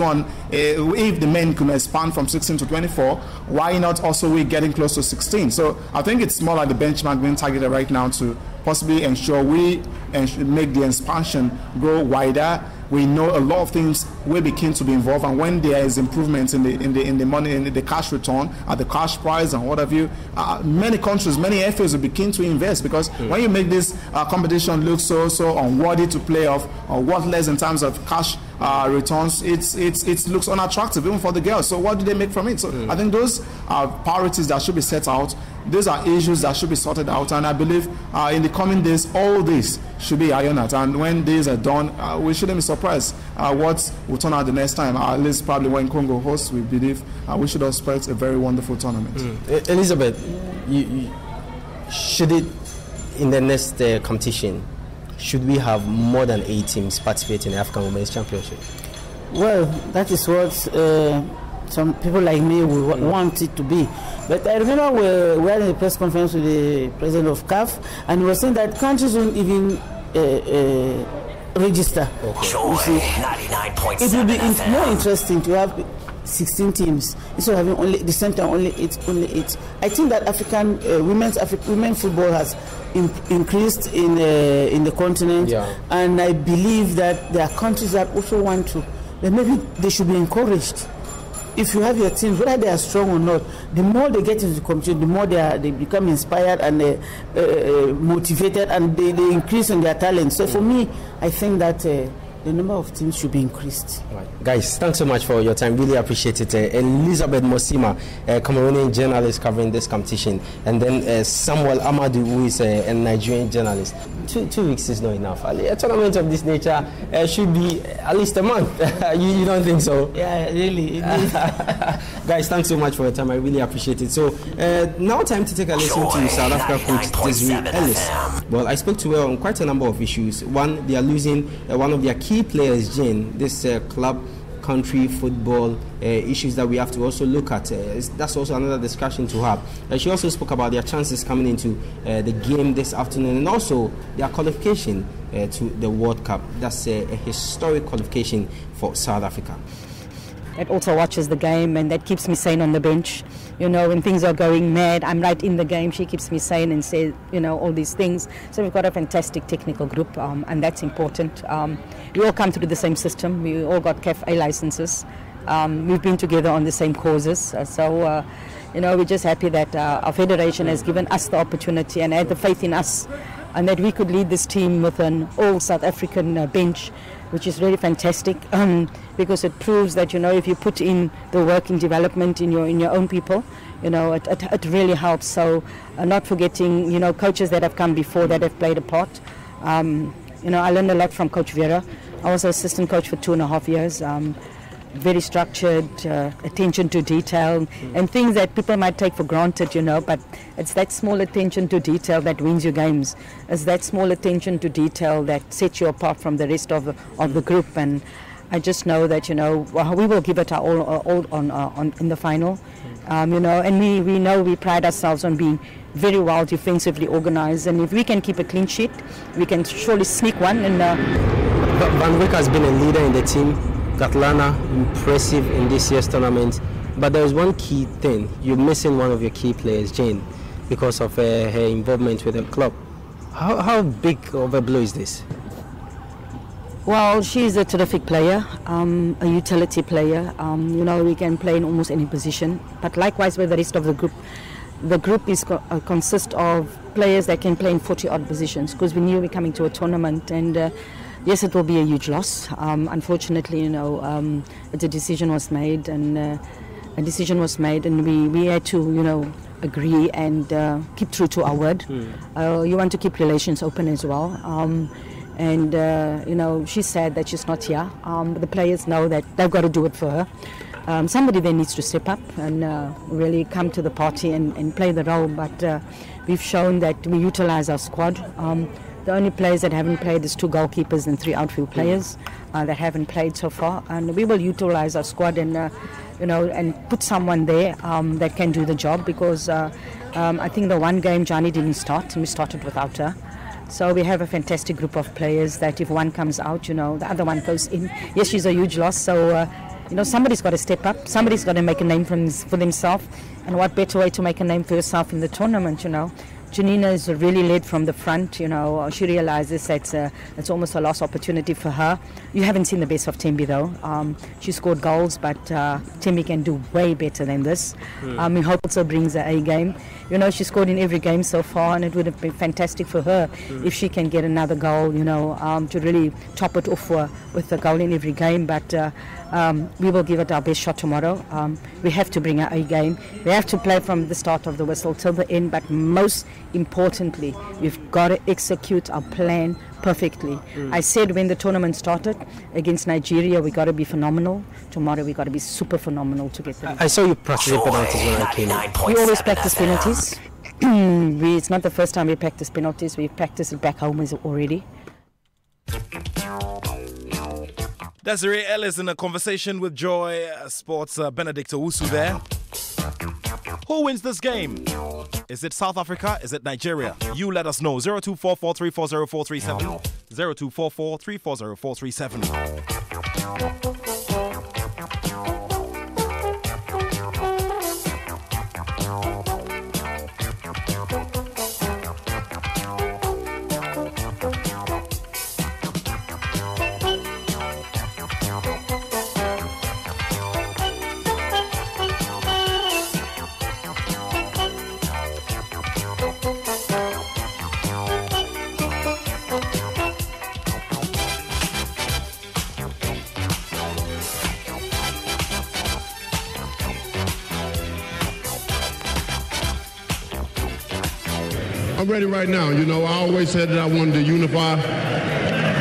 S9: if the men can expand from 16 to 24, why not also we getting close to 16? So I think it's more like the benchmark being targeted right now to possibly ensure we make the expansion grow wider. We know a lot of things will be keen to be involved, and when there is improvements in the money, in the cash return, at the cash price and what have you, many countries, many FAs will be keen to invest, because when you make this competition look so unworthy to play off, or worthless in terms of cash returns, it looks unattractive even for the girls. So what do they make from it? So I think those are priorities that should be set out. These are issues that should be sorted out, and I believe in the coming days all this should be ironed out, and when these are done, we shouldn't be surprised what will turn out the next time. At least probably when Congo hosts, we believe we should expect a very wonderful tournament.
S7: Elizabeth, should it, in the next competition, should we have more than 8 teams participating in the African Women's Championship?
S8: Well, that is what some people like me would want it to be. But I remember we were in a press conference with the president of CAF, and he was saying that countries won't even register.
S5: Joy 99.7
S8: It would be
S5: FM.
S8: more interesting to have 16 teams instead of having only the same time only 8. I think that African women's football has increased in the continent, and I believe that there are countries that also want to. But maybe they should be encouraged. If you have your teams, whether they are strong or not, the more they get into the competition, the more they become inspired and motivated, and they increase in their talent. So for me, I think that the number of teams should be increased.
S7: Right. Guys, thanks so much for your time. Really appreciate it. Elizabeth Mosima, a Cameroonian journalist covering this competition, and then Samuel Amadou, who is a Nigerian journalist. 2 weeks is not enough. A tournament of this nature should be at least a month. you don't think so?
S8: Yeah, really.
S7: Guys, thanks so much for your time. I really appreciate it. So now time to take a listen to South Africa coach Desiree Ellis. Well, I spoke to her on quite a number of issues. One, they are losing one of their key players, Jane. This club country football issues that we have to also look at. That's also another discussion to have. She also spoke about their chances coming into the game this afternoon, and also their qualification to the World Cup. That's a historic qualification for South Africa.
S10: that also watches the game and that keeps me sane on the bench. You know, when things are going mad, I'm right in the game. She keeps me sane and says, you know, all these things. So we've got a fantastic technical group, and that's important. We all come through the same system. We all got CAF A licenses. We've been together on the same causes. You know, we're just happy that our federation has given us the opportunity and had the faith in us, and that we could lead this team with an all South African bench, which is really fantastic, because it proves that, you know, if you put in the work in development in your own people, you know, it really helps. So not forgetting, you know, coaches that have come before that have played a part. You know, I learned a lot from Coach Vera. I was an assistant coach for 2.5 years. Very structured, attention to detail, and things that people might take for granted, you know, but it's that small attention to detail that wins you games. It's that small attention to detail that sets you apart from the rest of the group. And I just know that, you know, we will give it our all on in the final, you know, and we know we pride ourselves on being very well defensively organized, and if we can keep a clean sheet, we can surely sneak one. And
S7: Van Wyk has been a leader in the team. Katlana, impressive in this year's tournament, but there is one key thing: you're missing one of your key players, Jane, because of her involvement with the club. How big of a blow is this?
S10: Well, she's a terrific player, a utility player. You know, we can play in almost any position, but likewise with the rest of the group. The group consists of players that can play in 40-odd positions, because we knew we're coming to a tournament, and yes, it will be a huge loss. Unfortunately, you know, the decision was made, and we had to, you know, agree and keep true to our word. You want to keep relations open as well. You know, she's sad that she's not here. The players know that they've got to do it for her. Somebody there needs to step up and really come to the party and play the role. But we've shown that we utilize our squad. The only players that haven't played is 2 goalkeepers and 3 outfield players that haven't played so far. And we will utilize our squad and, you know, and put someone there that can do the job, because I think the one game Johnny didn't start, and we started without her. So we have a fantastic group of players that if one comes out, you know, the other one goes in. Yes, she's a huge loss. So, you know, somebody's got to step up. Somebody's got to make a name for themselves. And what better way to make a name for yourself in the tournament, you know? Janina is really led from the front, you know. She realizes that it's almost a lost opportunity for her. You haven't seen the best of Tembi though. She scored goals, but Tembi can do way better than this. We hope also brings the A game. You know, she scored in every game so far, and it would have been fantastic for her if she can get another goal, you know, to really top it off with a goal in every game. But we will give it our best shot tomorrow. We have to bring our A game. We have to play from the start of the whistle till the end, but most importantly, we've got to execute our plan perfectly. I said when the tournament started against Nigeria, we got to be phenomenal. Tomorrow we got to be super phenomenal to get them.
S7: I saw you practicing penalties when I came in.
S10: We always practice penalties. It's not the first time we practice penalties. We've practiced it back home already.
S1: Desiree Ellis in a conversation with Joy Sports Benedict Owusu there. Who wins this game? Is it South Africa? Is it Nigeria? You let us know. 0244340437. 0244340437.
S11: I'm ready right now. You know, I always said that I wanted to unify.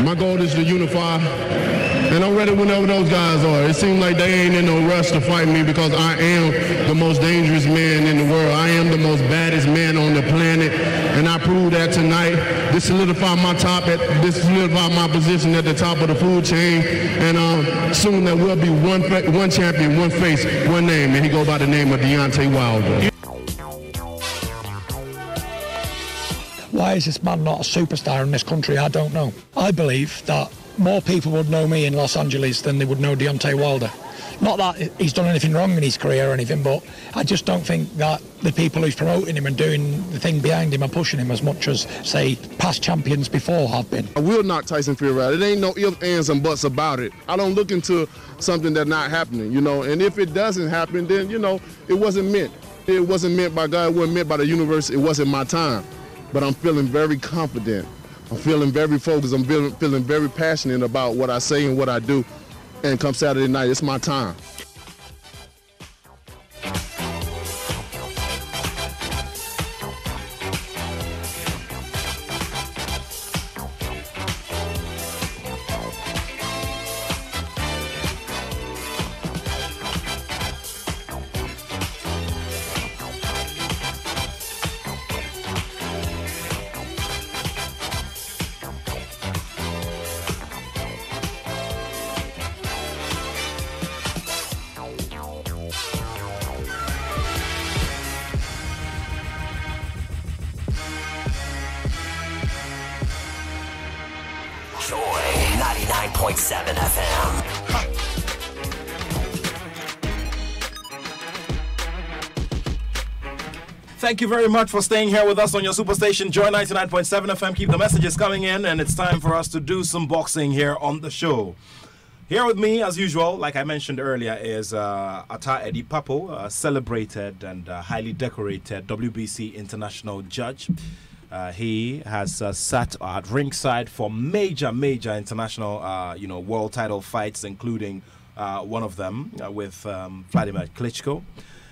S11: My goal is to unify. And I'm ready whenever those guys are. It seems like they ain't in no rush to fight me, because I am the most dangerous man in the world. I am the most baddest man on the planet. And I proved that tonight. This solidified my position at the top of the food chain. And soon there will be one champion, one face, one name. And he go by the name of Deontay Wilder.
S12: Why is this man not a superstar in this country? I don't know. I believe that more people would know me in Los Angeles than they would know Deontay Wilder. Not that he's done anything wrong in his career or anything, but I just don't think that the people who's promoting him and doing the thing behind him are pushing him as much as, say, past champions before have been.
S11: I will knock Tyson Fury out. It ain't no ifs, ands, and buts about it. I don't look into something that's not happening, you know, and if it doesn't happen, then, you know, it wasn't meant. It wasn't meant by God, it wasn't meant by the universe, it wasn't my time. But I'm feeling very confident. I'm feeling very focused. I'm feeling very passionate about what I say and what I do. And come Saturday night, it's my time.
S5: Joy 99.7 FM.
S1: Thank you very much for staying here with us on your superstation, Joy 99.7 FM. Keep the messages coming in, and it's time for us to do some boxing here on the show. Here with me, as usual, like I mentioned earlier, is Ata Eddie Papo, a celebrated and highly decorated WBC international judge. He has sat at ringside for major international, world title fights, including one of them with Vladimir Klitschko.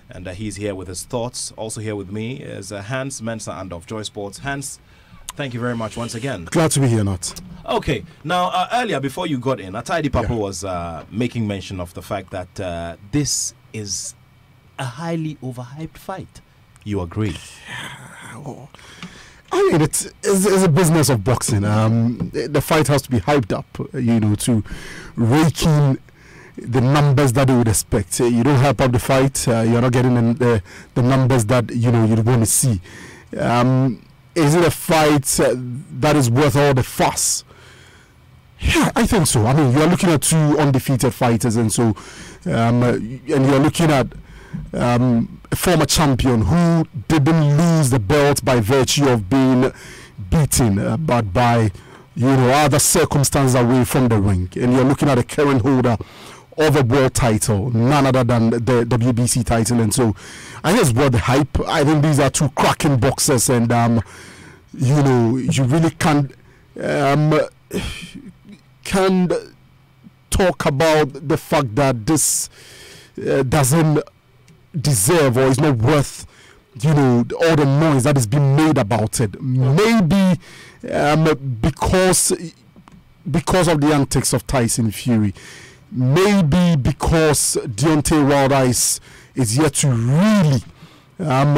S1: And he's here with his thoughts. Also here with me is Hans Mensah of Joy Sports. Hans, thank you very much once again.
S13: Glad to be here, Nat.
S1: Okay, now earlier before you got in, Ata Eddie Papo was making mention of the fact that this is a highly overhyped fight. You agree?
S13: Oh. I mean, it's a business of boxing. The fight has to be hyped up, to rake in the numbers that you would expect. You don't hype up the fight, you're not getting the numbers that you'd want to see. Is it a fight that is worth all the fuss? Yeah, I think so. I mean, you're looking at two undefeated fighters, and so and you're looking at a former champion who didn't lose the belt by virtue of being beaten, but by other circumstances away from the ring. And you're looking at a current holder of a world title, none other than the WBC title. And so I think it's worth the hype. I think these are two cracking boxers, and you really can't talk about the fact that this doesn't deserve or is not worth all the noise that is being made about it. Maybe because of the antics of Tyson Fury, maybe because Deontay Wilder is yet to really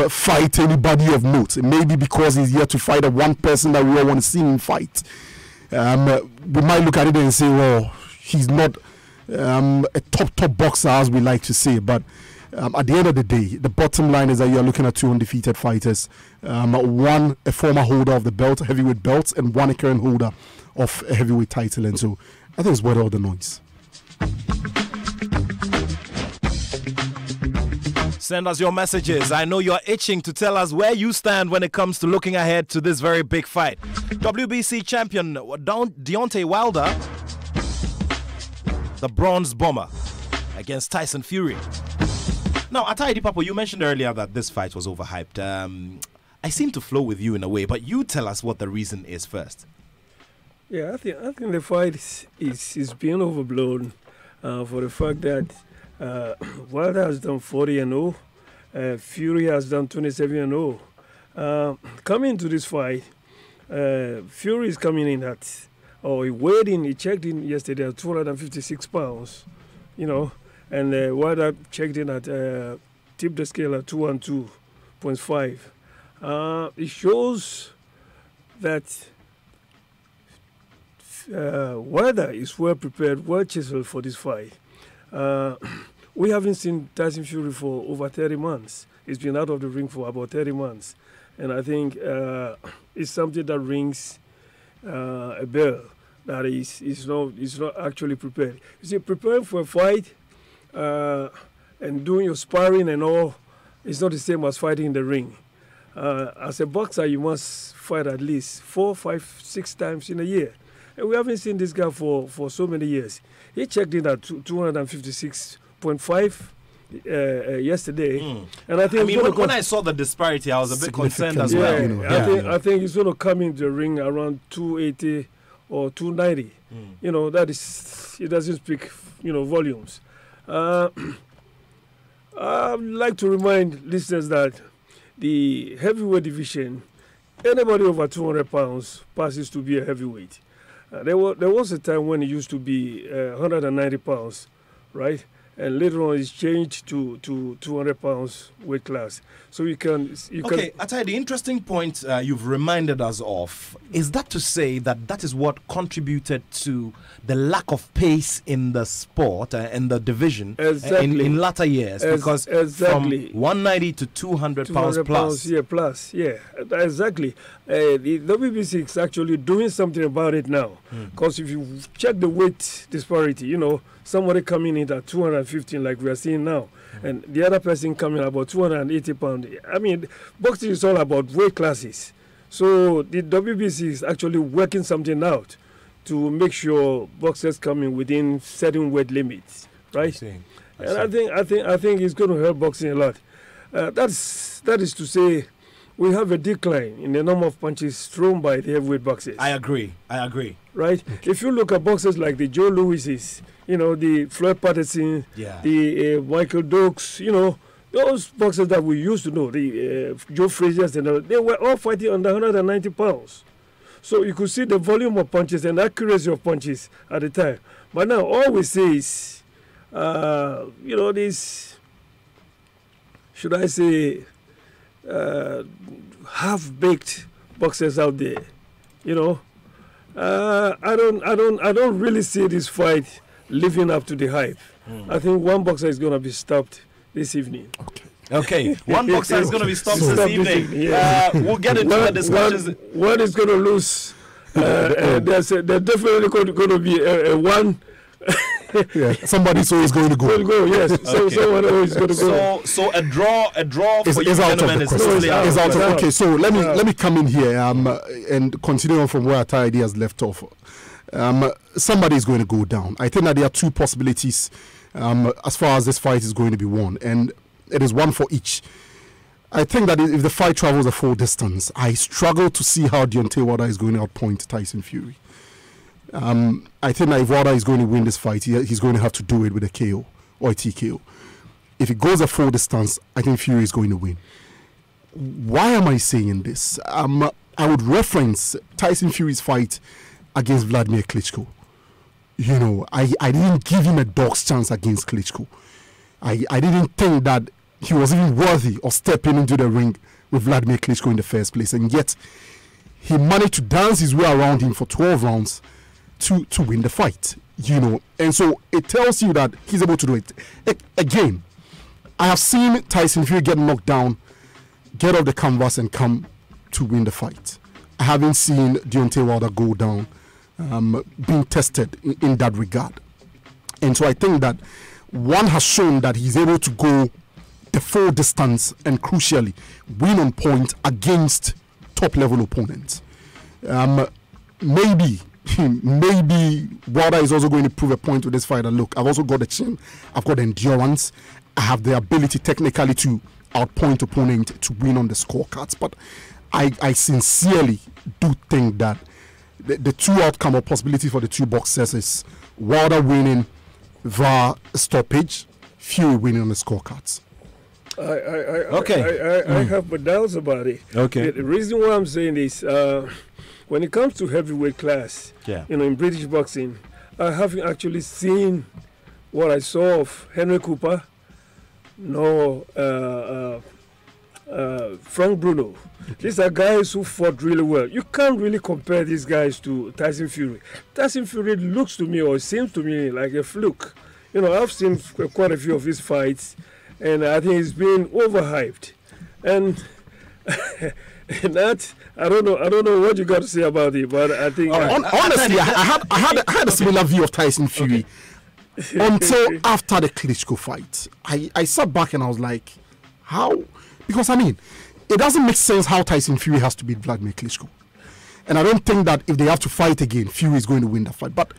S13: fight anybody of note. Maybe because he's yet to fight a one person that we all want to see him fight. We might look at it and say, well, he's not a top boxer, as we like to say, but at the end of the day, the bottom line is that you're looking at two undefeated fighters. One a former holder of the belt, heavyweight belt, and one a current holder of a heavyweight title. And so I think it's worth all the noise.
S1: Send us your messages. I know you're itching to tell us where you stand when it comes to looking ahead to this very big fight. WBC champion Deontay Wilder, the Bronze Bomber, against Tyson Fury. Now, Ata Eddie Papo, you mentioned earlier that this fight was overhyped. I seem to flow with you in a way, but you tell us what the reason is first.
S4: Yeah, I think the fight is being overblown for the fact that Wilder has done 40-0, Fury has done 27-0. Coming into this fight, Fury is coming in at, he checked in yesterday at 256 pounds, and Wilder checked in at, tipped the scale at 212.5. It shows that Wilder is well prepared, well chiseled for this fight. We haven't seen Tyson Fury for over 30 months. He's been out of the ring for about 30 months. And I think it's something that rings a bell that he's not actually prepared. You see, preparing for a fight and doing your sparring and all, it's not the same as fighting in the ring. As a boxer, you must fight at least 4, 5, 6 times in a year. And we haven't seen this guy for so many years. He checked in at 256.5 yesterday. And I think
S1: when I saw the disparity, I was a bit concerned as well.
S4: I think he's going to come into the ring around 280 or 290. You know, that is, it doesn't speak, volumes. I'd like to remind listeners that the heavyweight division, anybody over 200 pounds passes to be a heavyweight. There was a time when it used to be 190 pounds, right? And later on it's changed to 200 pounds weight class. So you can...
S1: Okay, Atai, the interesting point you've reminded us of, is that to say that is what contributed to the lack of pace in the sport, in the division, in latter years, because from 190 to 200 pounds plus.
S4: Exactly. The WBC is actually doing something about it now, because if you check the weight disparity, somebody coming in at 215 like we are seeing now, and the other person coming about 280 pounds. I mean, boxing is all about weight classes. So the WBC is actually working something out to make sure boxers come in within certain weight limits, right? I think it's going to help boxing a lot. That is to say, we have a decline in the number of punches thrown by the heavyweight boxers.
S1: I agree.
S4: Right? Okay. If you look at boxers like the Joe Louises, the Floyd Patterson, the Michael Dokes, those boxers that we used to know, the Joe Fraziers, they were all fighting under 190 pounds. So you could see the volume of punches and accuracy of punches at the time. But now all we say is, these, should I say, half-baked boxers out there, I don't really see this fight living up to the hype. I think one boxer is going to be stopped this evening.
S1: Okay. One boxer is going to be stopped this evening. We'll get into the discussions.
S4: One is going to lose. There's definitely going to be a one.
S13: Somebody's always going to go.
S4: Yes. So someone always going to go.
S1: So a draw for you gentlemen is totally out.
S13: Okay, so let me come in here and continue on from where Atai has left off. Somebody is going to go down. I think that there are two possibilities as far as this fight is going to be won, and it is one for each. I think that if the fight travels a full distance, I struggle to see how Deontay Wilder is going to outpoint Tyson Fury. I think that if Wilder is going to win this fight, he's going to have to do it with a KO or a TKO. If it goes a full distance, I think Fury is going to win. Why am I saying this? I would reference Tyson Fury's fight against Vladimir Klitschko. I didn't give him a dog's chance against Klitschko. I didn't think that he was even worthy of stepping into the ring with Vladimir Klitschko in the first place. And yet, he managed to dance his way around him for 12 rounds to win the fight, And so it tells you that he's able to do it. Again, I have seen Tyson Fury get knocked down, get off the canvas and come to win the fight. I haven't seen Deontay Wilder go down, being tested in that regard. And so I think that one has shown that he's able to go the full distance and crucially win on point against top level opponents. Maybe Wilder is also going to prove a point with this fight. And look, I've also got the chin, I've got the endurance, I have the ability technically to outpoint opponent to win on the scorecards. But I sincerely do think that the two outcome or possibility for the two boxers is Wilder winning via stoppage, Fury winning on the scorecards.
S4: I have my doubts about it.
S1: Okay.
S4: The reason why I'm saying this, when it comes to heavyweight class, in British boxing, I haven't actually seen what I saw of Henry Cooper, nor Frank Bruno. These are guys who fought really well. You can't really compare these guys to Tyson Fury. Tyson Fury looks to me, or seems to me, like a fluke. I've seen quite a few of his fights, and I think he's been overhyped. And that, I don't know what you got to say about it, but I think
S13: honestly, I had a similar view of Tyson Fury. until after the Klitschko fight. I sat back and I was like, how? Because, I mean, it doesn't make sense how Tyson Fury has to beat Vladimir Klitschko. And I don't think that if they have to fight again, Fury is going to win that fight. But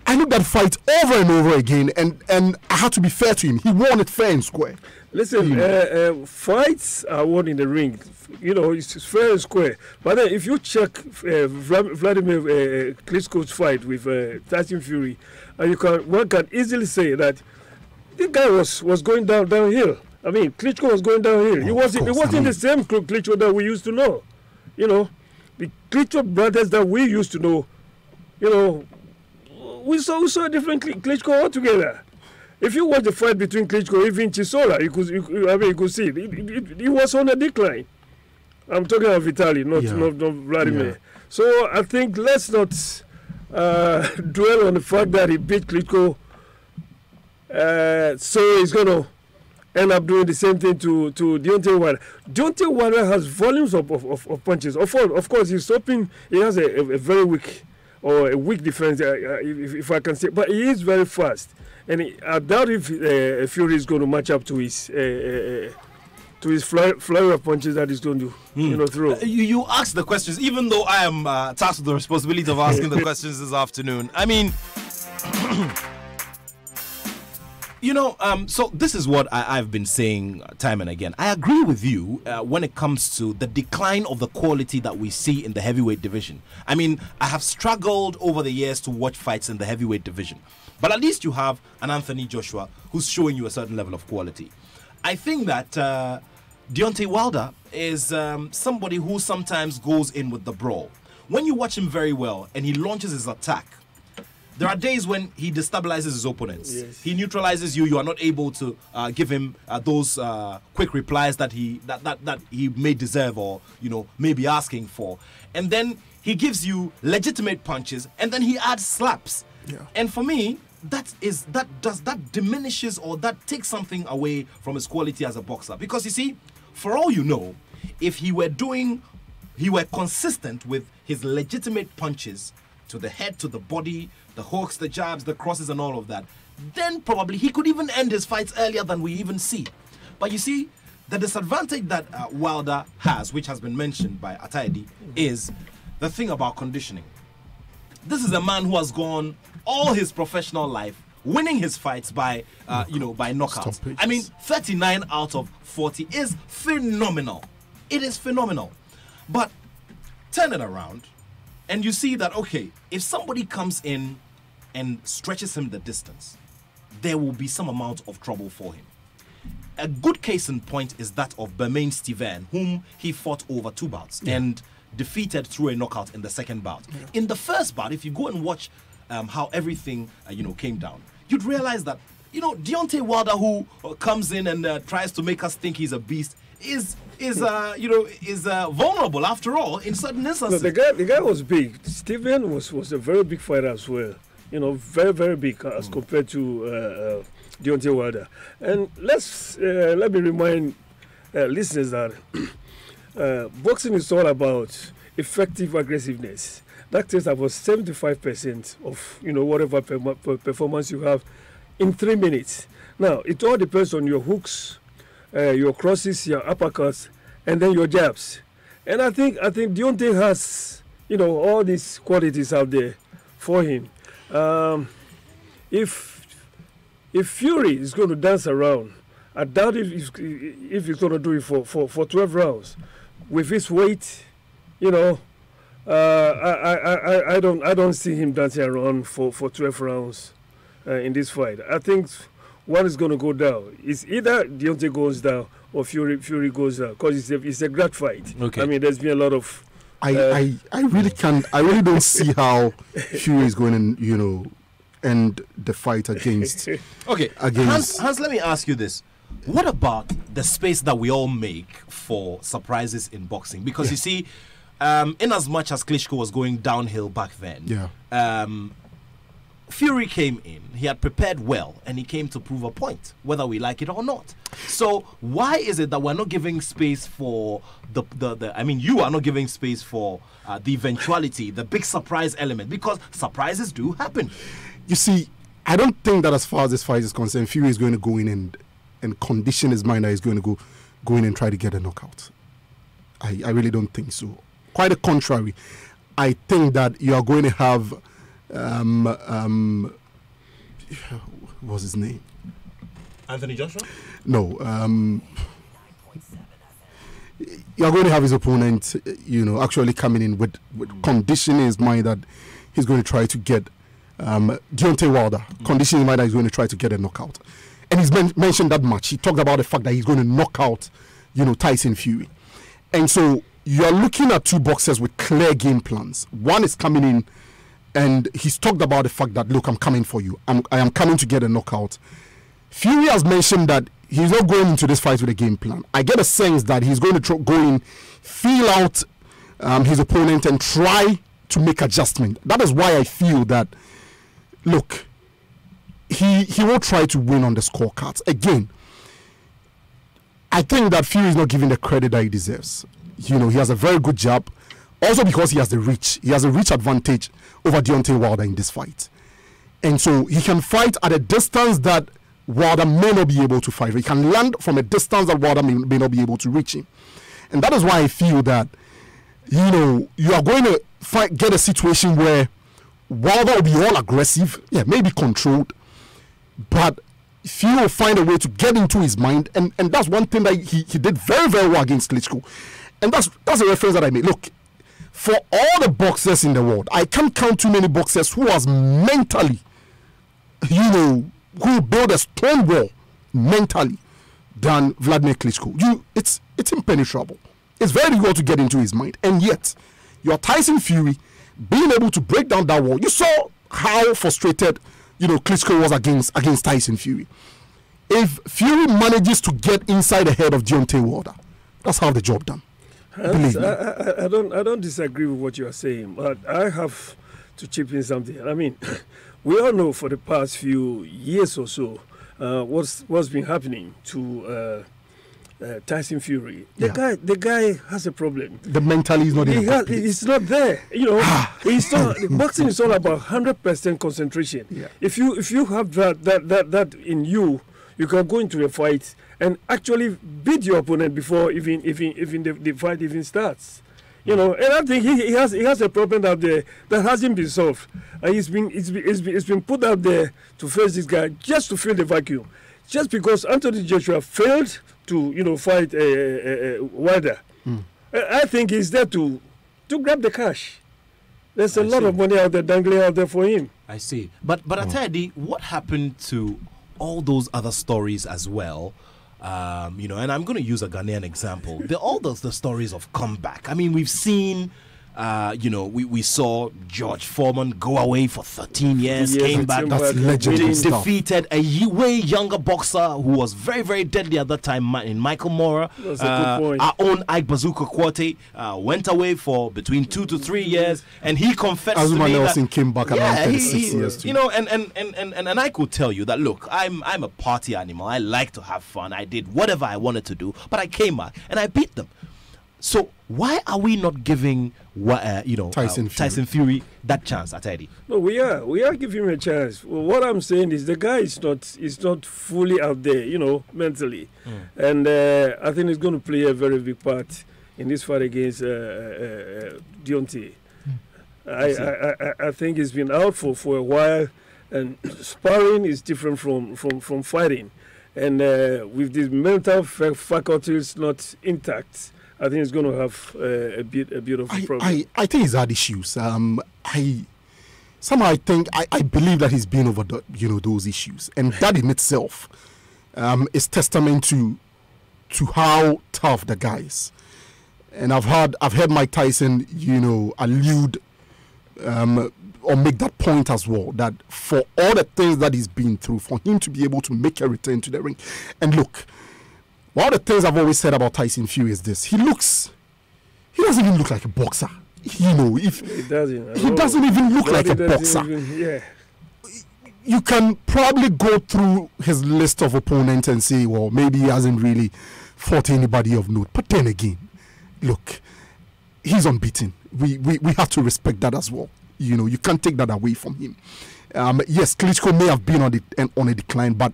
S13: I looked at the fight over and over again, and I had to be fair to him. He won it fair and square.
S4: Listen, fights are won in the ring. You know, it's fair and square. But then if you check Vladimir Klitschko's fight with Tyson Fury, one can easily say that the guy was going downhill. I mean, Klitschko was going downhill. It wasn't the same Klitschko that we used to know. You know, the Klitschko brothers that we used to know, you know, we saw a different Klitschko altogether. If you watch the fight between Klitschko, even Chisora, you could see it was on a decline. I'm talking of Vitaly, not Vladimir.
S13: Yeah.
S4: So I think let's not dwell on the fact that he beat Klitschko. So he's going to end up doing the same thing to Deontay Wilder. Deontay Wilder has volumes of punches. Of course, he's hoping he has a very weak or a weak defense, if I can say. But he is very fast. And I doubt if Fury is going to match up to his flurry of punches that he's going to throw.
S1: You ask the questions, even though I am tasked with the responsibility of asking the questions this afternoon. I mean, so this is what I've been saying time and again. I agree with you when it comes to the decline of the quality that we see in the heavyweight division. I mean, I have struggled over the years to watch fights in the heavyweight division. But at least you have an Anthony Joshua who's showing you a certain level of quality. I think that Deontay Wilder is somebody who sometimes goes in with the brawl. When you watch him very well and he launches his attack, there are days when he destabilizes his opponents.
S4: Yes.
S1: He neutralizes you. You are not able to give him those quick replies that he may deserve or may be asking for. And then he gives you legitimate punches, and then he adds slaps.
S13: Yeah.
S1: And for me, that diminishes or that takes something away from his quality as a boxer. Because you see, for all you know, if he were consistent with his legitimate punches to the head, to the body, the hooks, the jabs, the crosses, and all of that, then probably he could even end his fights earlier than we even see. But you see, the disadvantage that Wilder has, which has been mentioned by Atayedi, is the thing about conditioning. This is a man who has gone all his professional life winning his fights by knockouts. I mean, 39 out of 40 is phenomenal. It is phenomenal. But turn it around and you see that, okay, if somebody comes in and stretches him the distance, there will be some amount of trouble for him. A good case in point is that of Bermane Stiverne, whom he fought over 2 bouts and defeated through a knockout in the second bout. Yeah. In the first bout, if you go and watch how everything came down, you'd realize that Deontay Wilder, who comes in and tries to make us think he's a beast, is vulnerable after all in certain instances.
S4: No, the guy was big. Stiverne was a very big fighter as well. Very, very big as compared to Deontay Wilder. And let me remind listeners that boxing is all about effective aggressiveness. That takes about 75% of whatever performance you have in 3 minutes. Now it all depends on your hooks, your crosses, your uppercuts, and then your jabs. And I think Deontay has all these qualities out there for him. If Fury is going to dance around, I doubt if he's going to do it for 12 rounds. With his weight, I don't see him dancing around for 12 rounds in this fight. I think one is going to go down. It's either Deontay goes down or Fury goes down, because it's a great fight. Okay. I mean, there's been a lot of.
S13: I really can't. I really don't see how Fury is going to end the fight against.
S1: Okay, Hans, let me ask you this. What about the space that we all make for surprises in boxing? Because you see, in as much as Klitschko was going downhill back then, Fury came in, he had prepared well, and he came to prove a point, whether we like it or not. So why is it that we're not giving space for you are not giving space for the eventuality, the big surprise element? Because surprises do happen.
S13: You see, I don't think that as far as this fight is concerned, Fury is going to go in and condition his mind that he's going to go in and try to get a knockout. I really don't think so. Quite the contrary. I think that you are going to have what's his name?
S1: Anthony Joshua?
S13: No. You're going to have his opponent, actually coming in with conditioning his mind that he's going to try to get Deontay Wilder, conditioning his mind that he's going to try to get a knockout. And he's mentioned that much. He talked about the fact that he's going to knock out, Tyson Fury. And so you're looking at two boxers with clear game plans. One is coming in, and he's talked about the fact that, look, I'm coming for you. I am coming to get a knockout. Fury has mentioned that he's not going into this fight with a game plan. I get a sense that he's going to go in, feel out his opponent, and try to make adjustment. That is why I feel that, look, he will try to win on the scorecards. Again, I think that Fury is not giving the credit that he deserves. He has a very good jab. Also because he has the reach. He has a reach advantage over Deontay Wilder in this fight. And so he can fight at a distance that Wilder may not be able to fight. He can land from a distance that Wilder may not be able to reach him. And that is why I feel that, you are going to get a situation where Wilder will be all aggressive, maybe controlled, but Fury will find a way to get into his mind, and that's one thing that he did very, very well against Klitschko. And that's a reference that I made. Look, for all the boxers in the world, I can't count too many boxers who was mentally, who build a strong wall mentally than Vladimir Klitschko. It's impenetrable. It's very difficult to get into his mind. And yet, you're Tyson Fury being able to break down that wall. You saw how frustrated, Klitschko was against Tyson Fury. If Fury manages to get inside the head of Deontay Wilder, that's how the job done. Believe me.
S4: I don't disagree with what you are saying, but I have to chip in something. I mean, we all know for the past few years or so what's been happening to Tyson Fury. The guy has a problem.
S13: The mentally is not in
S4: it's not there. It's not, boxing is all about 100% concentration.
S13: Yeah.
S4: If you have that in you, you can go into a fight and actually beat your opponent before even the fight even starts. And I think he has a problem out there that hasn't been solved. It's been put out there to face this guy just to fill the vacuum. Just because Anthony Joshua failed to fight Wilder, I think he's there to grab the cash. There's a lot of money out there dangling out there for him.
S1: I see. But Atedi, what happened to all those other stories as well? And I'm going to use a Ghanaian example. All the stories of comeback. I mean, we've seen, we saw George Foreman go away for 13 years, came back, defeated a way younger boxer who was very, very deadly at that time in Michael Mora.
S4: That's a good point.
S1: Our own Ike Bazooka Kwate went away for between 2 to 3 years, and he confessed to me
S13: that came back around 36 years too.
S1: And I could tell you that, look, I'm a party animal. I like to have fun. I did whatever I wanted to do, but I came back and I beat them. So why are we not giving Tyson Fury that chance, Atedi?
S4: No, we are giving him a chance. Well, what I'm saying is the guy is not fully out there, mentally, and I think he's going to play a very big part in this fight against Deontay. I think he's been out for a while, and sparring is different from fighting, and with these mental faculties not intact, I think it's going to have a bit of a problem.
S13: I think he's had issues. I believe that he's been over those issues, and that in itself is testament to how tough the guy is. And I've heard Mike Tyson, allude or make that point as well, that for all the things that he's been through, for him to be able to make a return to the ring, and look. One of the things I've always said about Tyson Fury is this: he doesn't even look like a boxer. He doesn't even look like a boxer. You can probably go through his list of opponents and say, well, maybe he hasn't really fought anybody of note. But then again, look, he's unbeaten. We have to respect that as well. You can't take that away from him. Yes, Klitschko may have been on a decline, but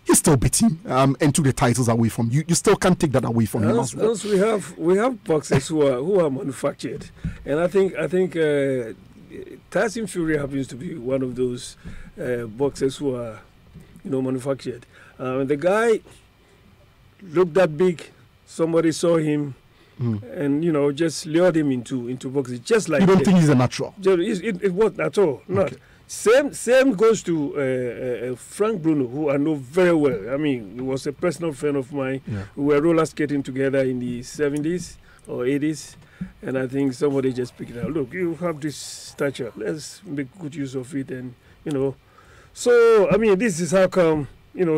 S13: he still beat him and took the titles away from you. You still can't take that away from him as well.
S4: We have boxers who are manufactured, and I think Tyson Fury happens to be one of those boxers who are, manufactured. The guy looked that big. Somebody saw him, and just lured him into boxing. Just like
S13: you don't think he's a natural?
S4: It wasn't at all. Not. Okay. Same goes to Frank Bruno, who I know very well. I mean, he was a personal friend of mine. Yeah. We were roller skating together in the 70s or 80s, and I think somebody just picked it up. Look, you have this stature. Let's make good use of it, and So I mean, this is how come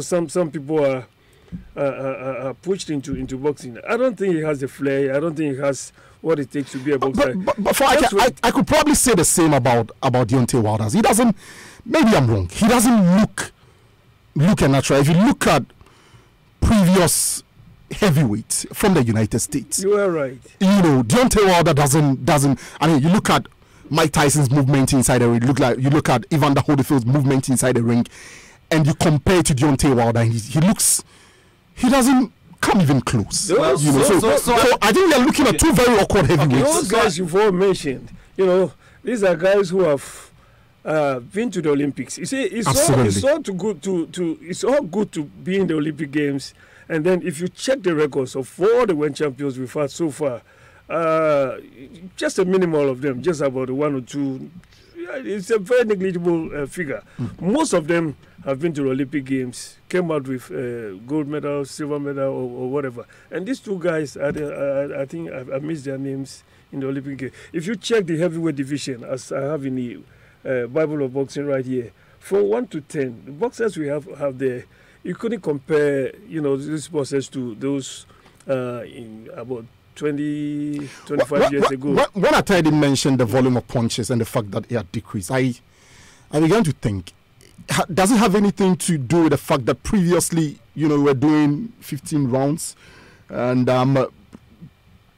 S4: some people are pushed into boxing. I don't think he has the flair. I don't think he has what it takes to be a boxer.
S13: But I could probably say the same about Deontay Wilder. He doesn't. Maybe I'm wrong. He doesn't look a natural. If you look at previous heavyweights from the United States,
S4: you are right.
S13: Deontay Wilder doesn't. I mean, you look at Mike Tyson's movement inside the ring. You look at Evander Holyfield's movement inside the ring, and you compare it to Deontay Wilder, and he doesn't come even close. So I think we are looking at two very awkward heavyweights.
S4: Those guys you've all mentioned, these are guys who have been to the Olympics. You see, it's all good to be in the Olympic Games, and then if you check the records of all the world champions we've had so far, just a minimal of them, just about one or two. It's a very negligible figure. Most of them have been to the Olympic Games, came out with gold medal, silver medal, or whatever. And these two guys, I think I missed their names in the Olympic Games. If you check the heavyweight division, as I have in the Bible of Boxing right here, from 1 to 10, the boxers we have there, you couldn't compare, these boxers to those in about 25 years ago.
S13: When I tried to mention the volume of punches and the fact that it had decreased, I began to think, does it have anything to do with the fact that previously, we were doing 15 rounds and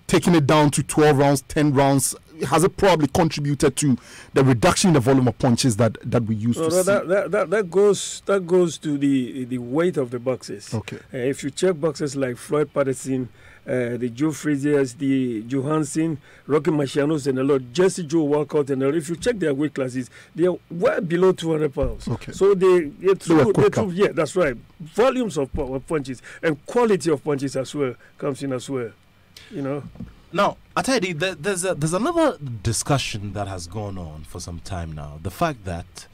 S13: taking it down to 12 rounds, 10 rounds? Has it probably contributed to the reduction in the volume of punches that we used to see?
S4: That goes to the weight of the boxers.
S13: Okay.
S4: If you check boxers like Floyd Patterson, the Joe Fraziers, the Johansson, Rocky Marcianos, and a lot, Jesse Joe Walcott, and a lot. If you check their weight classes, they are well below 200 pounds.
S13: Okay.
S4: So yeah, that's right. Volumes of punches and quality of punches as well comes in as well.
S1: Now, Atedi, there's another discussion that has gone on for some time now. The fact that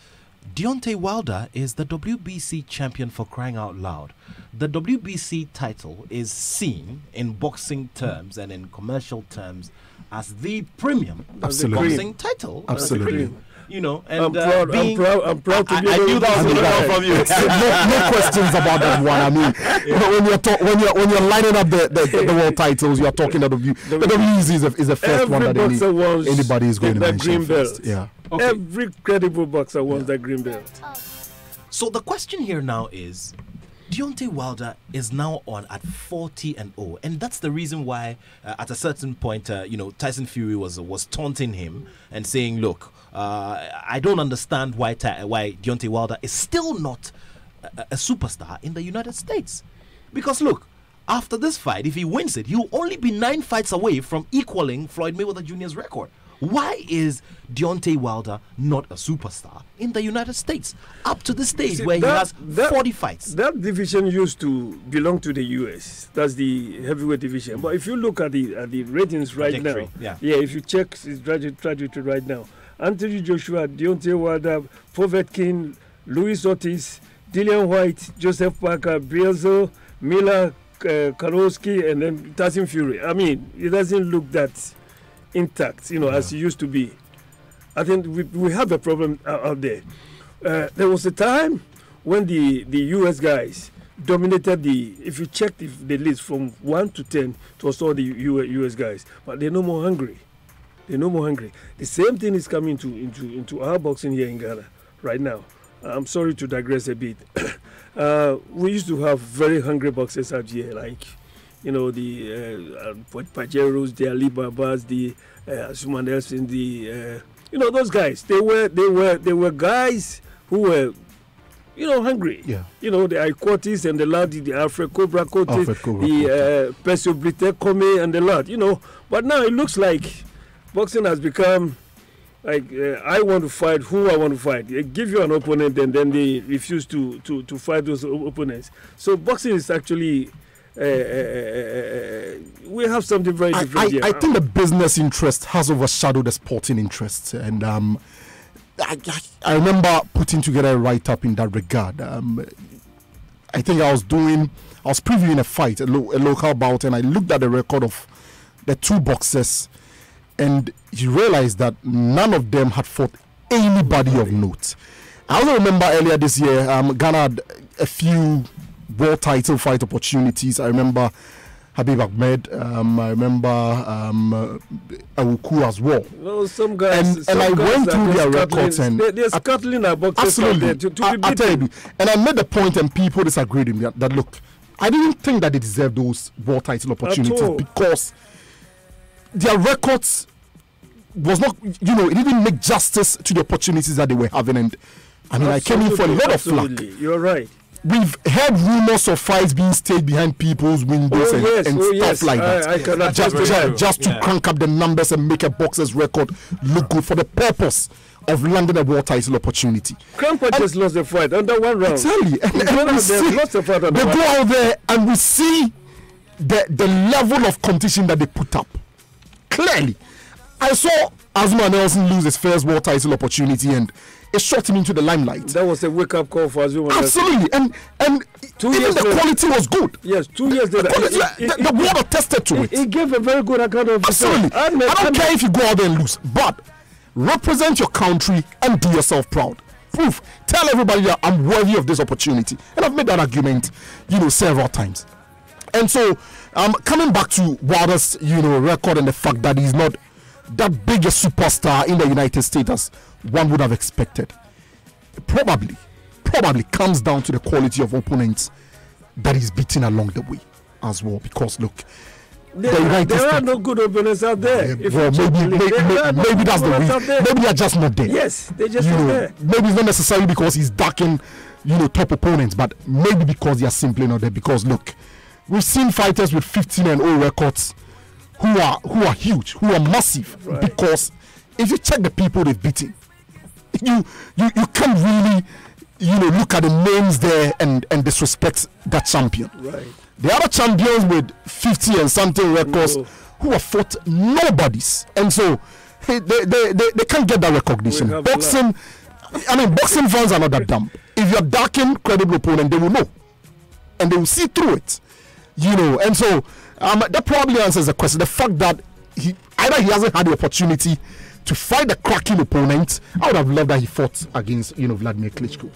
S1: Deontay Wilder is the WBC champion, for crying out loud. The WBC title is seen in boxing terms and in commercial terms as the premium boxing title.
S13: Absolutely.
S1: And
S4: I'm proud to be
S1: I knew that was going to come from you.
S13: No questions about that one. I mean, when you're lining up the world titles, you're talking about the WBC is the first one that anybody is going to mention first. Yeah.
S4: Okay. Every credible boxer wants that green belt.
S1: So the question here now is, Deontay Wilder is now on at 40-0, and that's the reason why at a certain point, Tyson Fury was taunting him and saying, "Look, I don't understand why Deontay Wilder is still not a superstar in the United States, because look, after this fight, if he wins it, he'll only be 9 fights away from equaling Floyd Mayweather Jr.'s record." Why is Deontay Wilder not a superstar in the United States up to the stage where he has 40 fights?
S4: That division used to belong to the US. That's the heavyweight division. But if you look at the ratings right now, if you check his trajectory right now, Anthony Joshua, Deontay Wilder, Povetkin, Luis Ortiz, Dillian White, Joseph Parker, Bielzo, Miller, Karowski, and then Tyson Fury. I mean, it doesn't look that intact, as it used to be. I think we have a problem out there. There was a time when the US guys dominated if you check the list from 1 to 10, it was all the US guys, but they're no more hungry. The same thing is coming into our boxing here in Ghana right now. I'm sorry to digress a bit. We used to have very hungry boxers out here, like the Pajeros, the Ali Babas, the Asuman Nelson, those guys. They were guys who were, hungry.
S13: Yeah.
S4: The Iquotis and the lot, the Alfred Cobra Cote, the Percio Brite Come and the lot, But now it looks like boxing has become like I want to fight who I want to fight. They give you an opponent and then they refuse to fight those opponents. So boxing is actually we have something very different here.
S13: I think the business interest has overshadowed the sporting interest, and I remember putting together a write-up in that regard. I think I was previewing a fight, a local bout, and I looked at the record of the two boxers, and you realize that none of them had fought anybody of note. I also remember earlier this year, Ghana had a few world title fight opportunities. I remember Habib Ahmed. I remember Awuku as well.
S4: Well, some guys,
S13: and I went through their records and
S4: they're scuttling our boxers.
S13: Absolutely, I tell you, and I made the point, and people disagreed with me that look, I didn't think that they deserved those world title opportunities because their records was not, it didn't make justice to the opportunities that they were having. And I mean, I came in for a lot of flack.
S4: You're right.
S13: We've heard rumors of fights being staged behind people's windows and stuff like that. Just to crank up the numbers and make a boxer's record look good for the purpose of landing a world title opportunity.
S4: Cramper just lost the fight under one round.
S13: Exactly. And they go out there and we see the level of competition that they put up. Clearly. I saw Azuma Nelson lose his first world title opportunity and it shot him into the limelight.
S4: That was a wake-up call for Azuma Nelson.
S13: Absolutely. And even the quality was good.
S4: Yes, 2 years later.
S13: The world attested to it.
S4: He gave a very good account of
S13: Absolutely. I don't care if you go out there and lose, but represent your country and do yourself proud. Proof. Tell everybody that I'm worthy of this opportunity. And I've made that argument, several times. And so, coming back to Wilder's, record and the fact that he's not that big a superstar in the United States as one would have expected, probably comes down to the quality of opponents that he's beating along the way as well. Because look,
S4: there are no good opponents out there.
S13: Maybe that's the reason. Maybe they're just not there.
S4: Yes, they're just not there.
S13: Maybe it's not necessarily because he's darking, top opponents, but maybe because they are simply not there. Because look, we've seen fighters with 15-0 records who are huge, who are massive. Right. Because if you check the people they've beaten, you can't really look at the names there and disrespect that champion.
S4: Right.
S13: The other champions with 50 and something records who have fought nobodies, and so they can't get that recognition. Boxing fans are not that dumb. If you're darking credible opponent, they will know, and they will see through it. And so that probably answers the question. The fact that he hasn't had the opportunity to fight a cracking opponent. I would have loved that he fought against Vladimir Klitschko.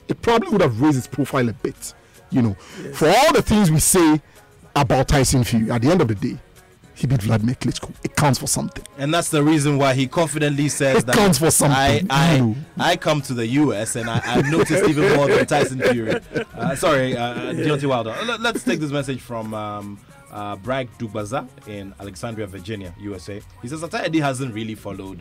S13: It probably would have raised his profile a bit. Yes. For all the things we say about Tyson Fury, at the end of the day, he beat Vladimir Klitschko. It counts for something.
S1: And that's the reason why he confidently says that
S13: counts for something.
S1: I come to the US and I've noticed even more than Tyson Fury. Deontay Wilder. Let's take this message from Bragg Dugbaza in Alexandria, Virginia, USA. He says Atayedi hasn't really followed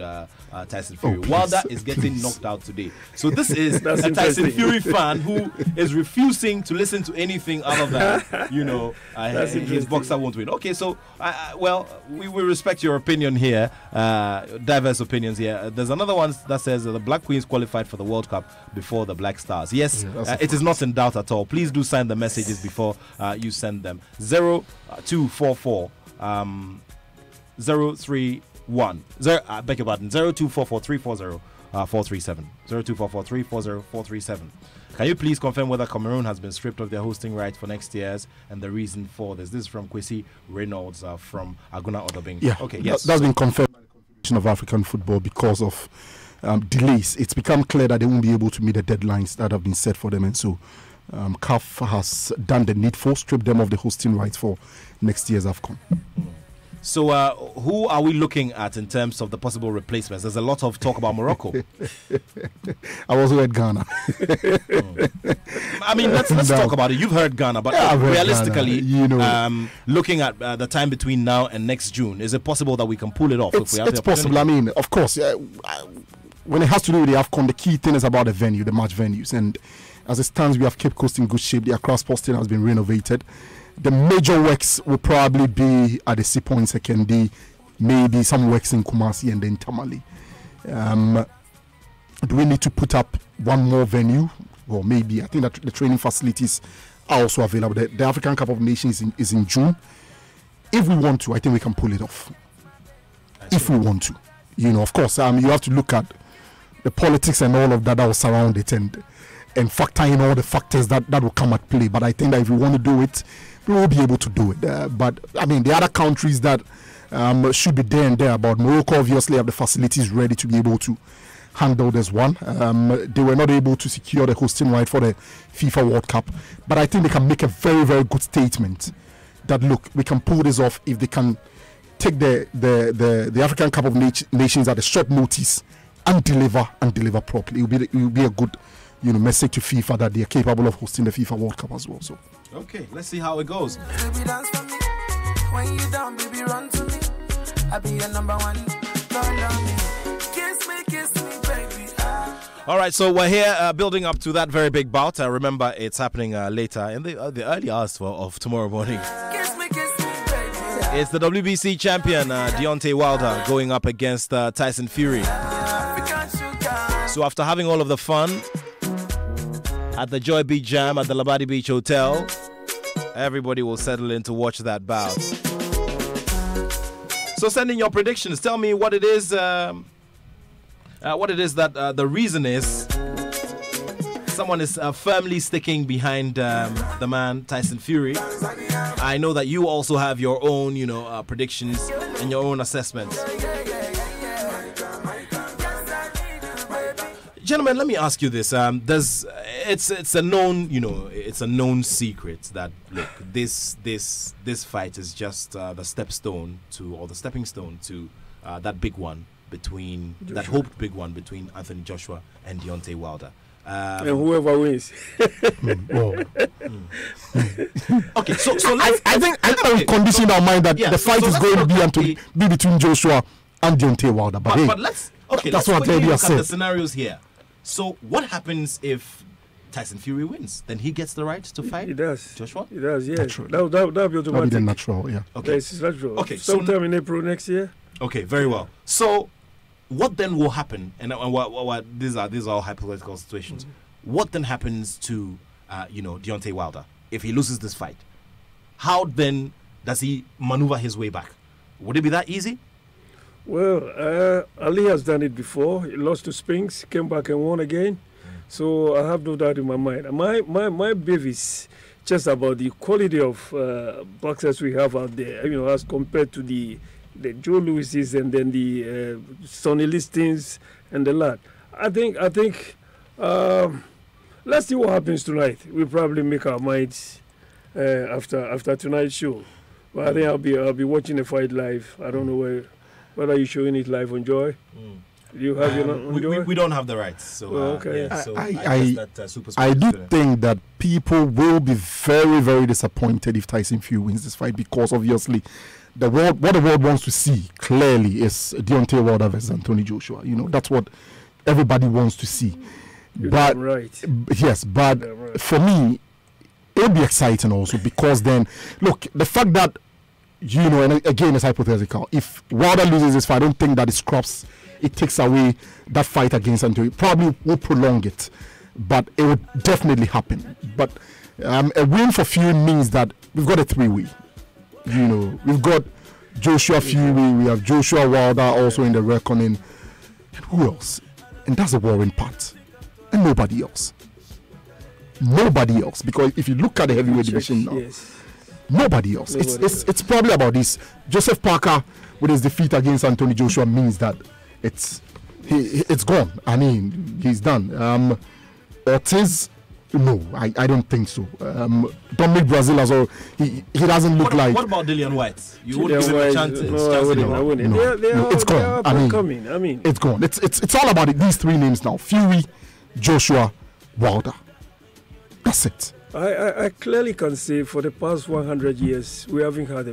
S1: Tyson Fury. Wilder is getting knocked out today. So this is a Tyson Fury fan who is refusing to listen to anything other than his boxer won't win. Okay, so we will respect your opinion here, diverse opinions here. There's another one that says the Black Queens qualified for the World Cup before the Black Stars. Yes, it is not in doubt at all. Please do sign the messages before you send them. 0244 031 I beg your pardon, 0244 340 437 0244 340 437. Can you please confirm whether Cameroon has been stripped of their hosting rights for next year's and the reason for this? This is from Kwesi Reynolds from Aguna Odobing.
S13: Yeah,
S1: okay, yes.
S13: That's been confirmed by the Confederation of African Football because of delays. It's become clear that they won't be able to meet the deadlines that have been set for them, and so CAF has done the needful, stripped them of the hosting rights for next year's AFCON.
S1: So who are we looking at in terms of the possible replacements? There's a lot of talk about Morocco.
S13: I also heard Ghana.
S1: I mean, let's talk about it. You've heard Ghana, but realistically, looking at the time between now and next June, is it possible that we can pull it off?
S13: It's possible. I mean, of course, when it has to do with the AFCON, the key thing is about the venue, the match venues. And as it stands, we have Cape Coast in good shape. The Accra Sports Stadium has been renovated. The major works will probably be at the Sea Point Secondary, maybe some works in Kumasi and then Tamale. Do we need to put up one more venue? Or maybe, I think that the training facilities are also available. The African Cup of Nations is in June. If we want to, I think we can pull it off. If we want to. You know, of course, you have to look at the politics and all of that will surround it and factor in all the factors that will come at play. But I think that if we want to do it, we will be able to do it. But, I mean, the other countries that should be there and there, but Morocco obviously have the facilities ready to be able to handle this one. They were not able to secure the hosting right for the FIFA World Cup. But I think they can make a very, very good statement that, look, we can pull this off if they can take the African Cup of Nations at a short notice and deliver properly. It will be a good, message to FIFA that they are capable of hosting the FIFA World Cup as well. So
S1: okay, let's see how it goes.
S14: Baby, dance for me. When you down, baby, run to me. I'll be your number one. Turn on me. Kiss me, baby.
S1: All right, so we're here building up to that very big bout. Remember, it's happening later in the early hours of tomorrow morning.
S14: Kiss me, baby.
S1: It's the WBC champion, Deontay Wilder, going up against Tyson Fury. So after having all of the fun at the Joy Beach Jam at the Labadi Beach Hotel, everybody will settle in to watch that bout. So send in your predictions. Tell me what it is that the reason is someone is firmly sticking behind the man Tyson Fury. I know that you also have your own, predictions and your own assessments. Gentlemen, let me ask you this: it's a known, it's a known secret that look, this fight is just the stepping stone to that big one between Joshua. That hoped big one between Anthony Joshua and Deontay Wilder.
S4: And whoever wins.
S1: Okay, so let's,
S13: I think I'm conditioning our mind that the fight is going to be between Joshua and Deontay Wilder. But
S1: let's
S13: that's what
S1: look
S13: I said.
S1: at the scenarios here. So what happens if Tyson Fury wins? Then he gets the right to fight.
S4: He does.
S1: Joshua?
S4: He does. Yeah.
S13: Natural.
S4: That'll be automatic.
S13: That'll be the natural. Yeah.
S1: Okay.
S4: Yes, it's natural.
S1: Okay.
S4: Sometime in April next year.
S1: Okay. Very well. So what then will happen? And what these are all hypothetical situations. Mm-hmm. What then happens to Deontay Wilder if he loses this fight? How then does he maneuver his way back? Would it be that easy?
S4: Well, Ali has done it before. He lost to Spinks, came back and won again. So I have no doubt in my mind. My beef is just about the quality of boxers we have out there. As compared to the Joe Lewises and then the Sonny Listings and the lot. I think. Let's see what happens tonight. We'll probably make our minds after tonight's show. But I think I'll be watching the fight live. I don't know whether you're showing it live on Joy. Do you have your on Joy?
S1: We don't have the rights. So
S4: okay.
S1: Yeah, so
S13: I do think that people will be very, very disappointed if Tyson Fury wins this fight, because obviously what the world wants to see clearly is Deontay Wilder versus Anthony Joshua. That's what everybody wants to see. But
S4: right.
S13: Yes, but for me, it'll be exciting also, because then, look, the fact that, and again, it's hypothetical. If Wilder loses this fight, I don't think that it takes away that fight against Anthony. Probably will prolong it, but it would definitely happen. But a win for Fury means that we've got a three-way. We've got Joshua Fury, we have Joshua Wilder also in the reckoning. And who else? And that's the worrying part. And nobody else. Because if you look at the heavyweight division now, nobody else. It's probably about this. Joseph Parker, with his defeat against Anthony Joshua, means that it's gone. I mean, he's done. Ortiz, no, I don't think so. Dominic Brazil as well, he doesn't look like.
S1: What about Dillian White? You wouldn't give him a chance.
S4: I wouldn't.
S13: No, it's gone.
S4: I mean,
S13: it's gone. It's all about these three names now: Fury, Joshua, Wilder. That's it.
S4: I clearly can say for the past 100 years we haven't had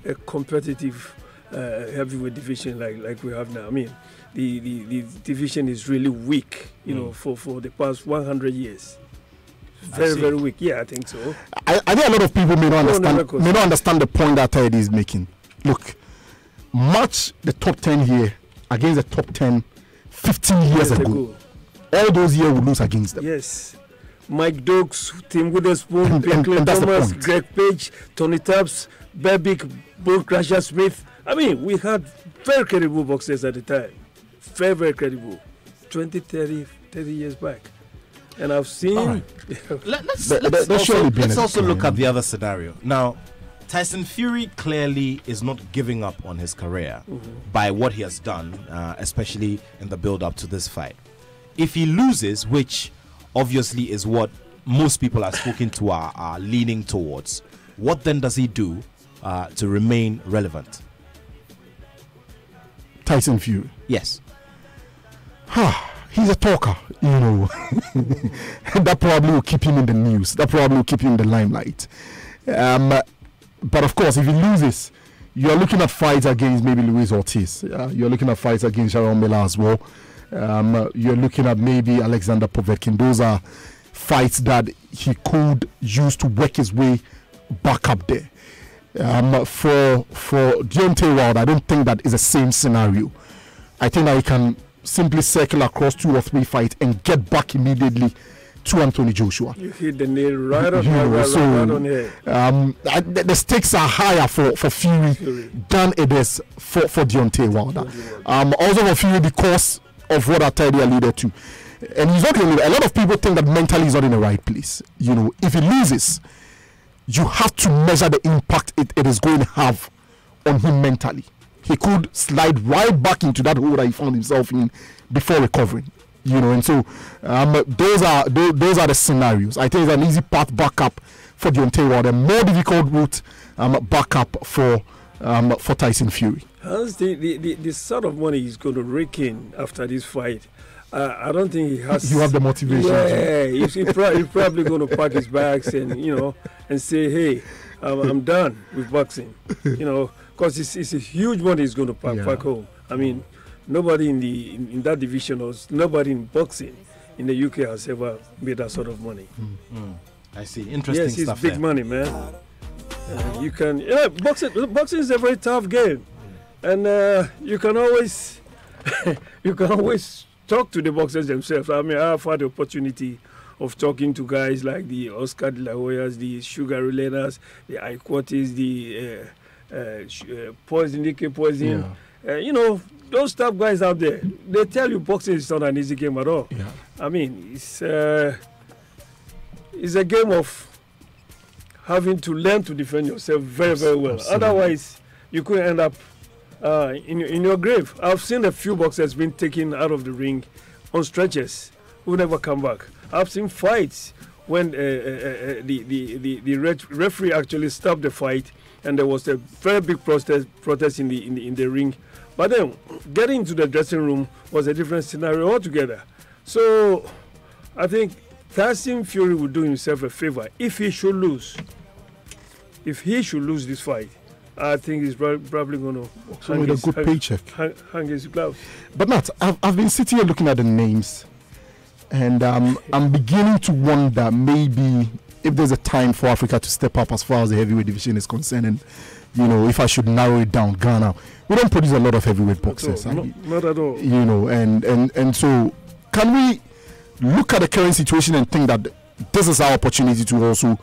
S4: a competitive heavyweight division like we have now. I mean, the division is really weak, you know, for the past 100 years. Very weak. Yeah, I think so.
S13: I think a lot of people may not understand the point that Teddy is making. Look, match the top 10 here against the top 10 15 years ago. All those years we lose against them.
S4: Yes. Mike Dokes, Tim Witherspoon, Pinkley Thomas, Greg Page, Tony Taps, Bebic, Bull Crusher Smith. I mean, we had very credible boxers at the time. Very credible. 20, 30 years back. And I've seen...
S1: Let's also look at the other scenario. Now, Tyson Fury clearly is not giving up on his career by what he has done, especially in the build-up to this fight. If he loses, which obviously is what most people I've spoken to are leaning towards, what then does he do to remain relevant?
S13: Tyson Fury?
S1: Yes.
S13: He's a talker, you know. That probably will keep him in the news. That probably will keep him in the limelight. But of course, if he loses, you're looking at fights against maybe Luis Ortiz. You're looking at fights against Sharon Miller as well. You're looking at maybe Alexander Povetkin. Those are fights that he could use to work his way back up there. For Deontay Wilder, I don't think that is the same scenario. I think that he can simply circle across 2 or 3 fights and get back immediately to Anthony Joshua.
S4: You hit the nail right on here.
S13: The stakes are higher for Fury than it is for Deontay Wilder. Also for Fury because of what I already alluded to. And he's not only, a lot of people think that mentally he's not in the right place. You know, if he loses, you have to measure the impact it is going to have on him mentally. He could slide right back into that hole that he found himself in before recovering. You know, and so those are the scenarios. I think it's an easy path back up for Deontay Wilder, more difficult route back up for Tyson Fury.
S4: How's the sort of money he's going to rake in after this fight? I don't think he has.
S13: You have the motivation.
S4: Yeah, he's probably going to pack his bags and say, "Hey, I'm done with boxing." You know, because it's a huge money he's going to pack back home. I mean, nobody in that division or nobody in boxing in the UK has ever made that sort of money.
S1: I see. Interesting stuff.
S4: Yes, it's big money, man. You can, boxing is a very tough game, and you can always talk to the boxers themselves. I mean, I've had the opportunity of talking to guys like the Oscar De La Hoyas, the Sugar Ray Leonards, the Iquotis, the Poison, Nicky Poison. You know, those top guys out there, they tell you boxing is not an easy game at all.
S13: Yeah.
S4: I mean, it's a game of having to learn to defend yourself very, very well. Absolutely. Otherwise, you could end up in your grave. I've seen a few boxers being taken out of the ring on stretchers who never come back. I've seen fights when the referee actually stopped the fight and there was a very big protest in the ring. But then getting into the dressing room was a different scenario altogether. So I think Tyson Fury would do himself a favor if he should lose. If he should lose this fight, I think he's probably going to
S13: hang his, a good paycheck.
S4: Hang his gloves.
S13: But Matt, I've been sitting here looking at the names, and I'm beginning to wonder maybe if there's a time for Africa to step up as far as the heavyweight division is concerned. And you know, if I should narrow it down, Ghana, we don't produce a lot of heavyweight boxers.
S4: Not at all.
S13: You know, and so can we look at the current situation and think that this is our opportunity to also,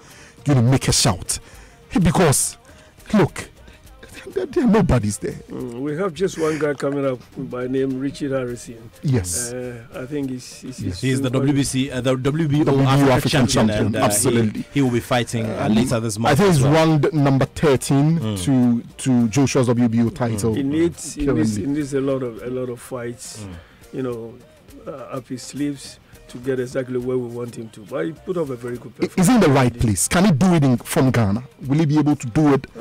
S13: make a shout? Because, look, there are nobodies there.
S4: We have just one guy coming up by name Richard Harrison.
S13: Yes.
S4: I think he's
S1: the WBC, the WBO African champion. And,
S13: absolutely.
S1: He will be fighting later this month.
S13: I think it's round number 13 to Joshua's WBO title.
S4: He needs a lot of fights, up his sleeves to get exactly where we want him to. But he put up a very good performance.
S13: Is he in the right place? Can he do it from Ghana? Will he be able to do it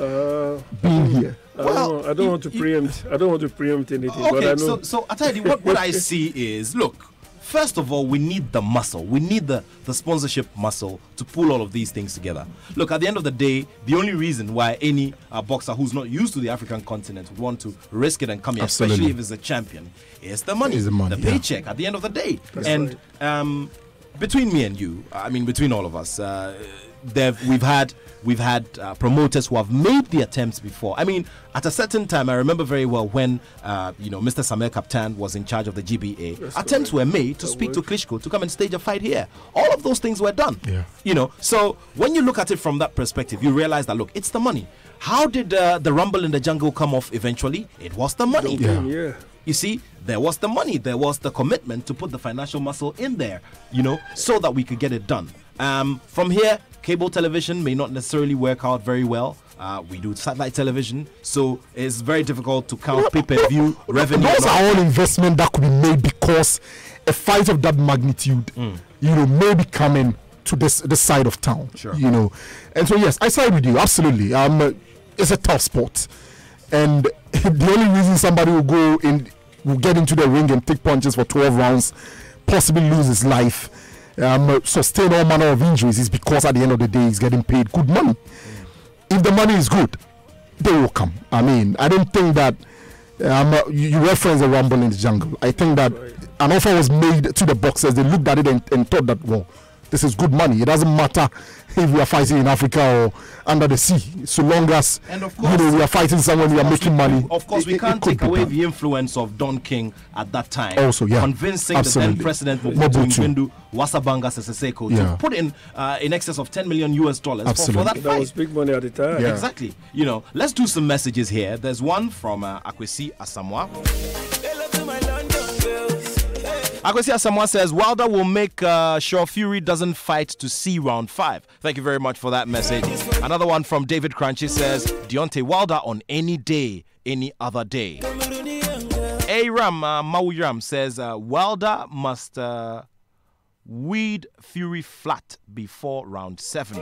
S13: being here?
S4: I don't want to preempt anything.
S1: Okay,
S4: but I know.
S1: So I tell you what I see is, look, first of all, we need the muscle. We need the sponsorship muscle to pull all of these things together. Look, at the end of the day, the only reason why any boxer who's not used to the African continent would want to risk it and come here, especially if it's a champion, is the money, the paycheck at the end of the day.
S4: That's
S1: and between me and you, I mean, between all of us, we've had promoters who have made the attempts before. I mean, at a certain time, I remember very well when Mr. Samuel Kaptan was in charge of the GBA. Attempts were made to speak to Klitschko to come and stage a fight here. All of those things were done. So when you look at it from that perspective, you realize that, look, it's the money. How did the Rumble in the Jungle come off eventually? It was the money. You see, there was the money, there was the commitment to put the financial muscle in there, so that we could get it done. From here, cable television may not necessarily work out very well. We do satellite television, so it's very difficult to count pay-per-view revenue.
S13: Those are all investment that could be made because a fight of that magnitude, may be coming to this side of town. And so yes, I side with you absolutely. It's a tough sport, and the only reason somebody will get into the ring and take punches for 12 rounds, possibly lose his life, sustain all manner of injuries, is because at the end of the day he's getting paid good money. If the money is good, they will come. I mean, I don't think that you reference the Rumble in the Jungle. I think that an offer was made to the boxers. They looked at it and thought that, well, this is good money. It doesn't matter if we are fighting in Africa or under the sea, so long as we are fighting somewhere, we are making money.
S1: Of course, we can't take away the influence of Don King at that time.
S13: Also,
S1: convincing the then president Mobutu Wasabanga Seseko to put in excess of $10 million for that fight.
S4: That was big money at the time.
S1: Exactly. Let's do some messages here. There's one from Akwesi Asamoah. Akwesi Asamoah says Wilder will make sure Fury doesn't fight to see round 5. Thank you very much for that message. Another one from David Crunchy says Deontay Wilder on any day, any other day. Aram Mawuram says Wilder must weed Fury flat before round 7.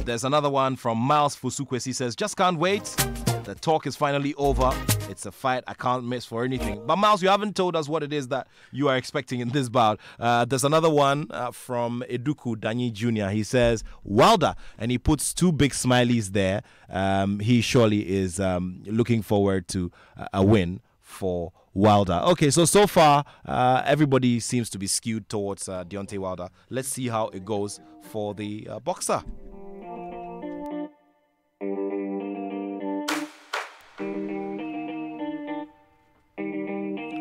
S1: There's another one from Miles Fusukwesi. He says, just can't wait. The talk is finally over. It's a fight I can't miss for anything. But Miles, you haven't told us what it is that you are expecting in this bout. There's another one from Eduku Danyi Jr. He says, Wilder, and he puts 2 big smileys there. He surely is looking forward to a win for Wilder. Okay, so far, everybody seems to be skewed towards Deontay Wilder. Let's see how it goes for the boxer.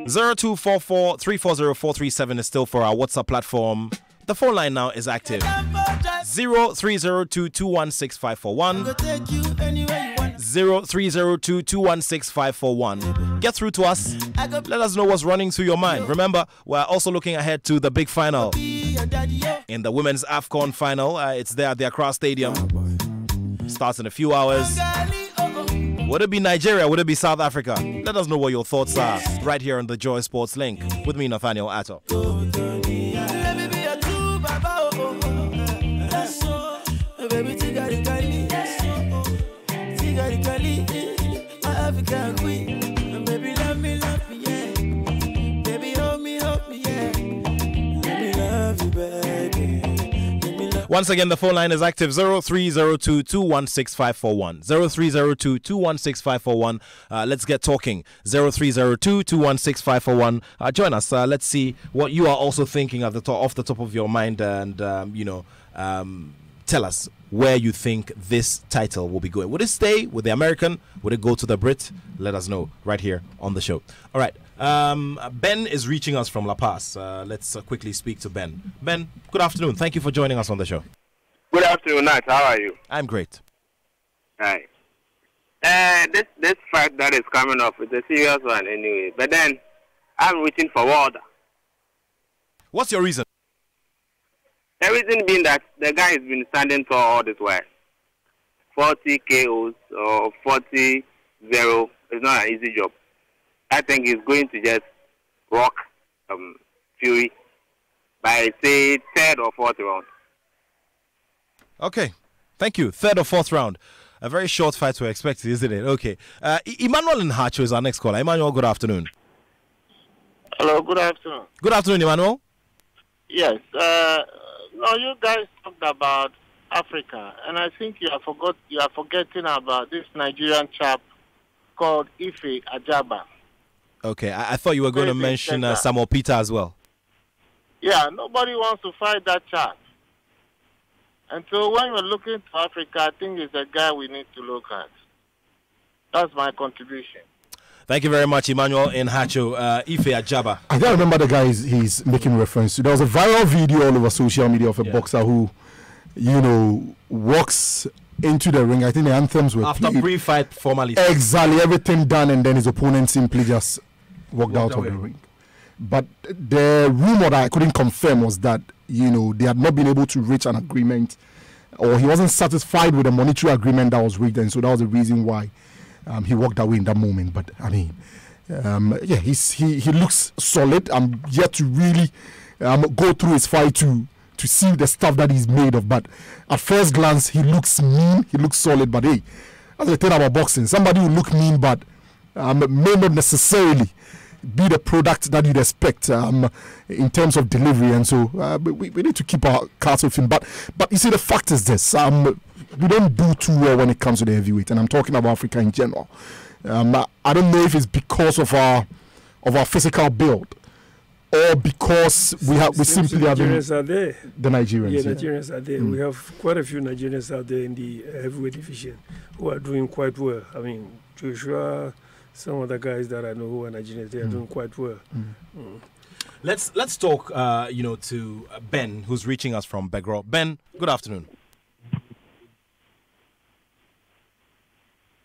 S1: 0244-340-437 is still for our WhatsApp platform. The phone line now is active. 0302-216-541. 0302-216-541. Get through to us. Let us know what's running through your mind. Remember, we're also looking ahead to the big final. In the women's AFCON final, it's there at the Accra Stadium. Starts in a few hours. Would it be Nigeria? Would it be South Africa? Let us know what your thoughts are right here on the Joy Sports Link with me, Nathaniel Atto. Once again, the phone line is active. 0302-216-541. 0302-216-541. Let's get talking. 0302-216-541. Join us. Let's see what you are also thinking off the top of your mind, and tell us where you think this title will be going. Would it stay with the American? Would it go to the Brit? Let us know right here on the show. All right. Ben is reaching us from La Paz. Let's quickly speak to Ben. Ben, good afternoon. Thank you for joining us on the show.
S15: Good afternoon, Nat. How are you?
S1: I'm great.
S15: Right. This fight that is coming up is a serious one anyway. But then, I'm rooting for Wilder.
S1: What's your reason?
S15: The reason being that the guy has been standing tall all this while. 40 KOs or 40-0 is not an easy job. I think he's going to just rock Fury by, say, 3rd or 4th round.
S1: Okay. Thank you. 3rd or 4th round. A very short fight to expect, isn't it? Okay. Emmanuel Nhacho is our next caller. Emmanuel, good afternoon.
S16: Hello, good afternoon.
S1: Good afternoon, Emmanuel.
S16: Yes. No, you guys talked about Africa, and I think you are forgetting about this Nigerian chap called Ife Ajaba.
S1: Okay, I thought you were going to mention Samuel Peter as well.
S16: Yeah, nobody wants to fight that chap. And so when we're looking to Africa, I think it's a guy we need to look at. That's my contribution.
S1: Thank you very much, Emmanuel in Hacho. Ife Ajaba.
S13: I don't remember the guy he's making reference to. There was a viral video all over social media of a boxer who, walks into the ring. I think the anthems were
S1: after pre-fight formalities.
S13: Exactly, everything done, and then his opponent simply just walked out of the ring. But the rumor that I couldn't confirm was that they had not been able to reach an agreement, or he wasn't satisfied with the monetary agreement that was reached, and so that was the reason why he walked away in that moment. But I mean, he looks solid. I'm yet to really go through his fight to see the stuff that he's made of. But at first glance, he looks mean. He looks solid. But hey, that's the thing about boxing. Somebody will look mean, but may not necessarily be the product that you'd expect in terms of delivery. And so we need to keep our cards with him. But you see, the fact is this. We don't do too well when it comes to the heavyweight, and I'm talking about Africa in general. I don't know if it's because of our physical build, or because we simply have
S4: Nigerians are there.
S13: The Nigerians.
S4: Yeah, Nigerians are there. We have quite a few Nigerians out there in the heavyweight division who are doing quite well. I mean, Joshua, some of the guys that I know who are Nigerians, they are doing quite well.
S1: Let's talk, to Ben, who's reaching us from Begro. Ben, good afternoon.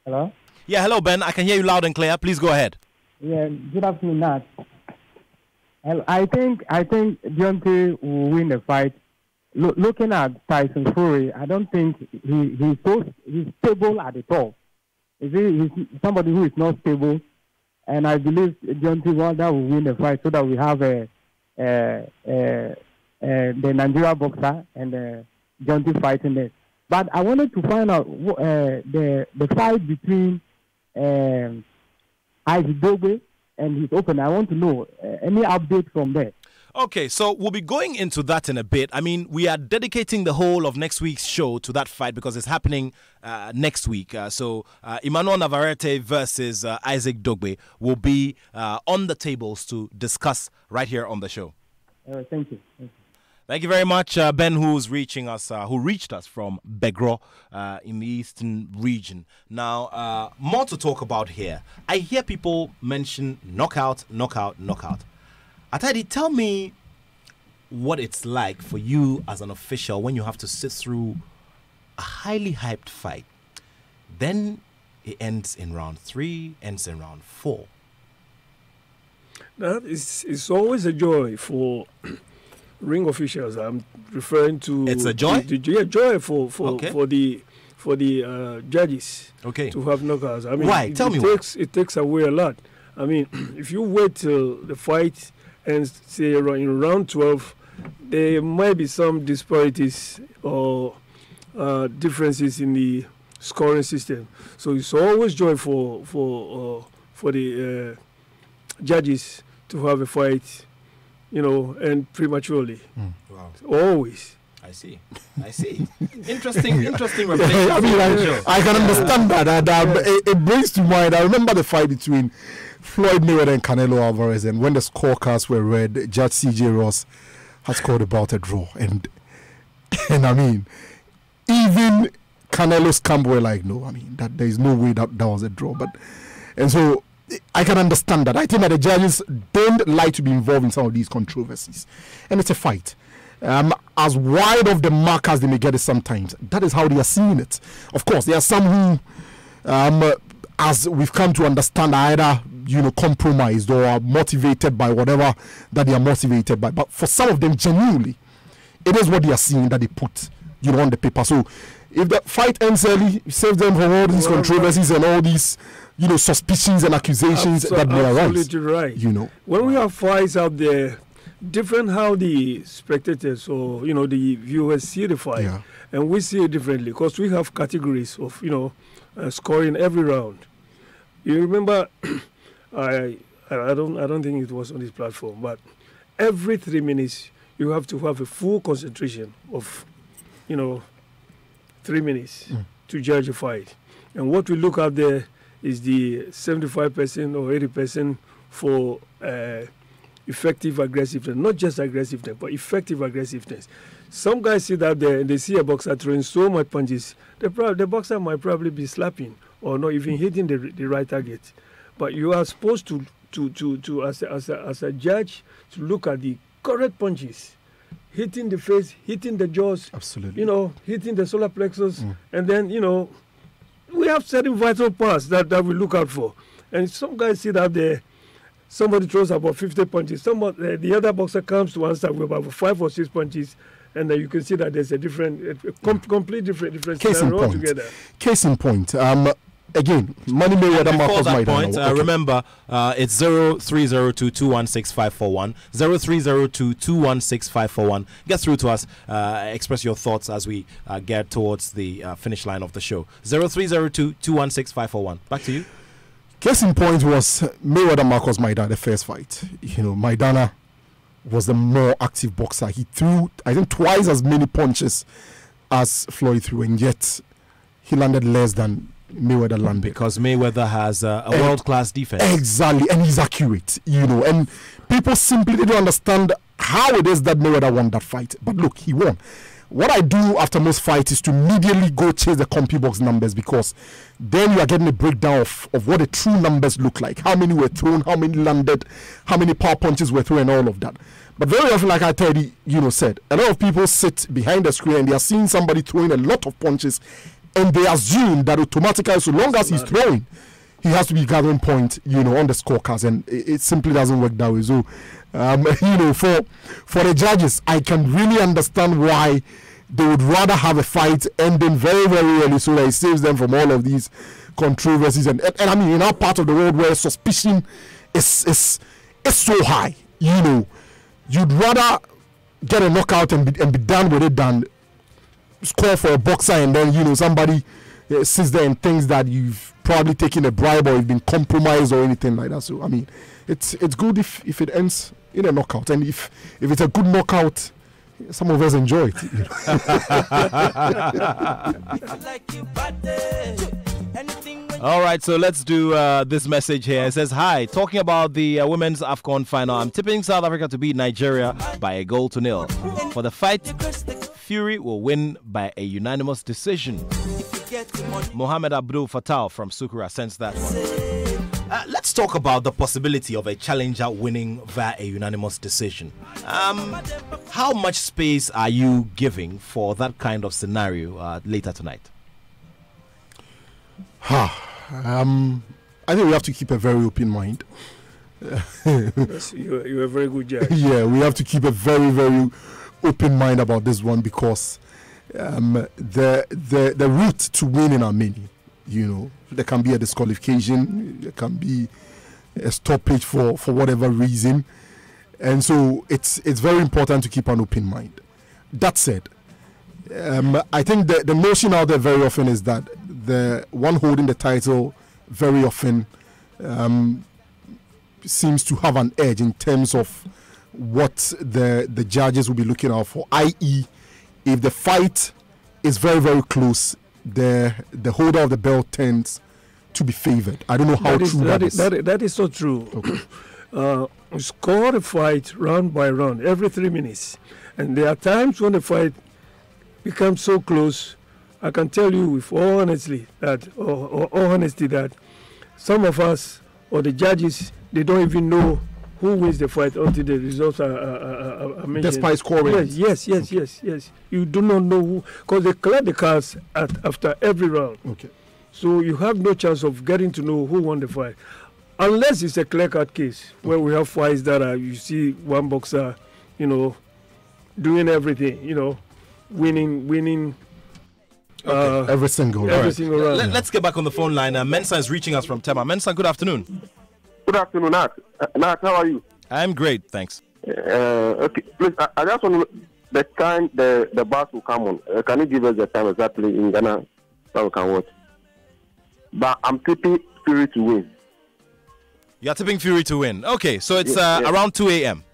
S17: Hello?
S1: Yeah, hello, Ben. I can hear you loud and clear. Please go ahead.
S17: Yeah, good afternoon, Nat. I think Deontay will win the fight. Looking at Tyson Fury, I don't think he's stable at the top. He's somebody who is not stable, and I believe Deontay Wilder will win the fight so that we have the Nigeria boxer and Deontay fighting there. But I wanted to find out the fight between Isaac Dogbe and his opener. I want to know any update from there.
S1: Okay, so we'll be going into that in a bit. I mean, we are dedicating the whole of next week's show to that fight because it's happening next week. So Emmanuel Navarrete versus Isaac Dogbe will be on the tables to discuss right here on the show.
S17: Thank you.
S1: Thank you very much, Ben, who reached us from Begro in the eastern region. Now, more to talk about here. I hear people mention knockout. Atadi, tell me what it's like for you as an official when you have to sit through a highly hyped fight. Then it ends in round 3, ends in round 4.
S4: That is always a joy for ring officials. I'm referring to.
S1: It's a joy.
S4: Joy for the judges.
S1: Okay.
S4: To have knockouts. I mean,
S1: why? Tell me why.
S4: It takes away a lot. I mean, if you wait till the fight ends, say in round 12, there might be some disparities or differences in the scoring system. So it's always joy for the judges to have a fight, end prematurely.
S1: Wow.
S4: Always.
S1: I see. Interesting revelation.
S13: I mean, I can understand that. It brings to mind. I remember the fight between Floyd Mayweather and Canelo Alvarez, and when the scorecards were read, Judge C.J. Ross had scored about a draw, and I mean, even Canelo's camp were like, no, I mean, that there is no way that was a draw, and so I can understand that. I think that the judges don't like to be involved in some of these controversies, and it's a fight. As wide of the mark as they may get it sometimes, that is how they are seeing it. Of course, there are some who, as we've come to understand, are either compromised or are motivated by whatever that they are motivated by. But for some of them, genuinely, it is what they are seeing that they put on the paper. So if the fight ends early, it saves them from all these controversies and all these suspicions and accusations that may arise.
S4: Absolutely right. When we have fights out there, different how the spectators or the viewers see the fight, and we see it differently because we have categories of scoring every round. You remember, I I don't think it was on this platform, but every 3 minutes you have to have a full concentration of, 3 minutes to judge a fight. And what we look at there is the 75% or 80% for effective aggressiveness, not just aggressiveness, but effective aggressiveness. Some guys sit out there and they see a boxer throwing so much punches, the boxer might probably be slapping or not even hitting the right target. But you are supposed to as a judge, to look at the correct punches, hitting the face, hitting the jaws,
S13: absolutely,
S4: hitting the solar plexus, and then we have certain vital parts that we look out for. And some guys sit out there, somebody throws about 50 punches, the other boxer comes to one side with about 5 or 6 punches, and then you can see that there's a complete different scenario altogether.
S13: Case in point. Again, Money Mayweather Marcos Maidana.
S1: Remember, it's 0302216541. 0302216541. Get through to us. Express your thoughts as we get towards the finish line of the show. 0302216541. Back to you.
S13: Case in point was Mayweather Marcos Maidana, the first fight. Maidana was the more active boxer. He threw, I think, twice as many punches as Floyd threw, and yet he landed less than Mayweather landed.
S1: Because Mayweather has a world-class defense.
S13: Exactly, and he's accurate, and people simply didn't understand how it is that Mayweather won that fight. But look, he won. What I do after most fights is to immediately go chase the CompuBox numbers, because then you are getting a breakdown of what the true numbers look like. How many were thrown, how many landed, how many power punches were thrown, and all of that. But very often, like I Teddy, said, a lot of people sit behind the screen and they are seeing somebody throwing a lot of punches, and they assume that automatically, so long as he's throwing, he has to be gathering points, on the scorecards, and it simply doesn't work that way. So, for the judges, I can really understand why they would rather have a fight ending very, very early, so that it saves them from all of these controversies. And I mean, in our part of the world where suspicion is so high, you'd rather get a knockout and be done with it than score for a boxer and then somebody sits there and thinks that you've probably taken a bribe or you've been compromised or anything like that. So I mean, it's good if it ends in a knockout, and if it's a good knockout, some of us enjoy it.
S1: All right, so let's do this message here. It says, hi, talking about the women's AFCON final. I'm tipping South Africa to beat Nigeria by 1-0. For the fight, Fury will win by a unanimous decision. Mohammed Abdul Fattah from Sukura sends that one. Let's talk about the possibility of a challenger winning via a unanimous decision. How much space are you giving for that kind of scenario later tonight?
S13: I think we have to keep a very open mind.
S4: Yes, you're a very good judge.
S13: Yeah, we have to keep a very, very open mind about this one, because the route to winning are many. There can be a disqualification, there can be a stoppage for whatever reason, and so it's very important to keep an open mind. That said, I think the notion out there very often is that the one holding the title very often seems to have an edge in terms of what the judges will be looking out for, i.e. if the fight is very, very close, the holder of the belt tends to be favored. I don't know how true that is.
S4: That is so true. Okay. Score a fight round by round every 3 minutes, and there are times when the fight becomes so close. I can tell you with all honesty that some of us or the judges, they don't even know who wins the fight until the results are mentioned.
S13: Despite scoring.
S4: Yes. You do not know who, because they collect the cards after every round.
S13: Okay.
S4: So you have no chance of getting to know who won the fight, unless it's a clear-cut case where we have fights that you see one boxer, doing everything, winning.
S13: Every single round.
S1: Let's get back on the phone line. Mensa is reaching us from Tema. Mensa, good afternoon.
S18: Good afternoon, Nat. Nat, how are you?
S1: I'm great, thanks.
S18: Okay, please, I just want to know the time the bus will come on. Can you give us the time exactly in Ghana so we can watch? But I'm tipping Fury to win.
S1: You're tipping Fury to win. Okay, so it's
S18: Yes.
S1: around 2 a.m.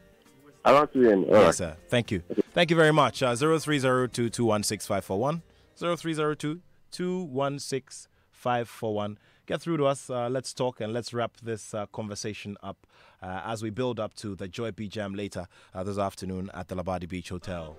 S18: Around 2 a.m. All
S1: Yes,
S18: right.
S1: sir. Thank you. Thank you very much. 0302216541. 0302216541. Get through to us. Let's talk and let's wrap this conversation up as we build up to the Joy B Jam later this afternoon at the Labadi Beach Hotel.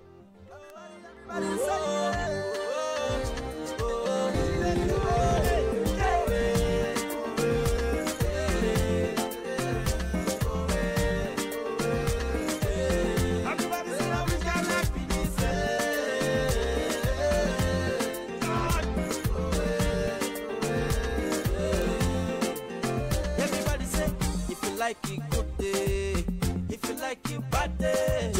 S14: Everybody say, if you like it, good day. If you like it, bad day.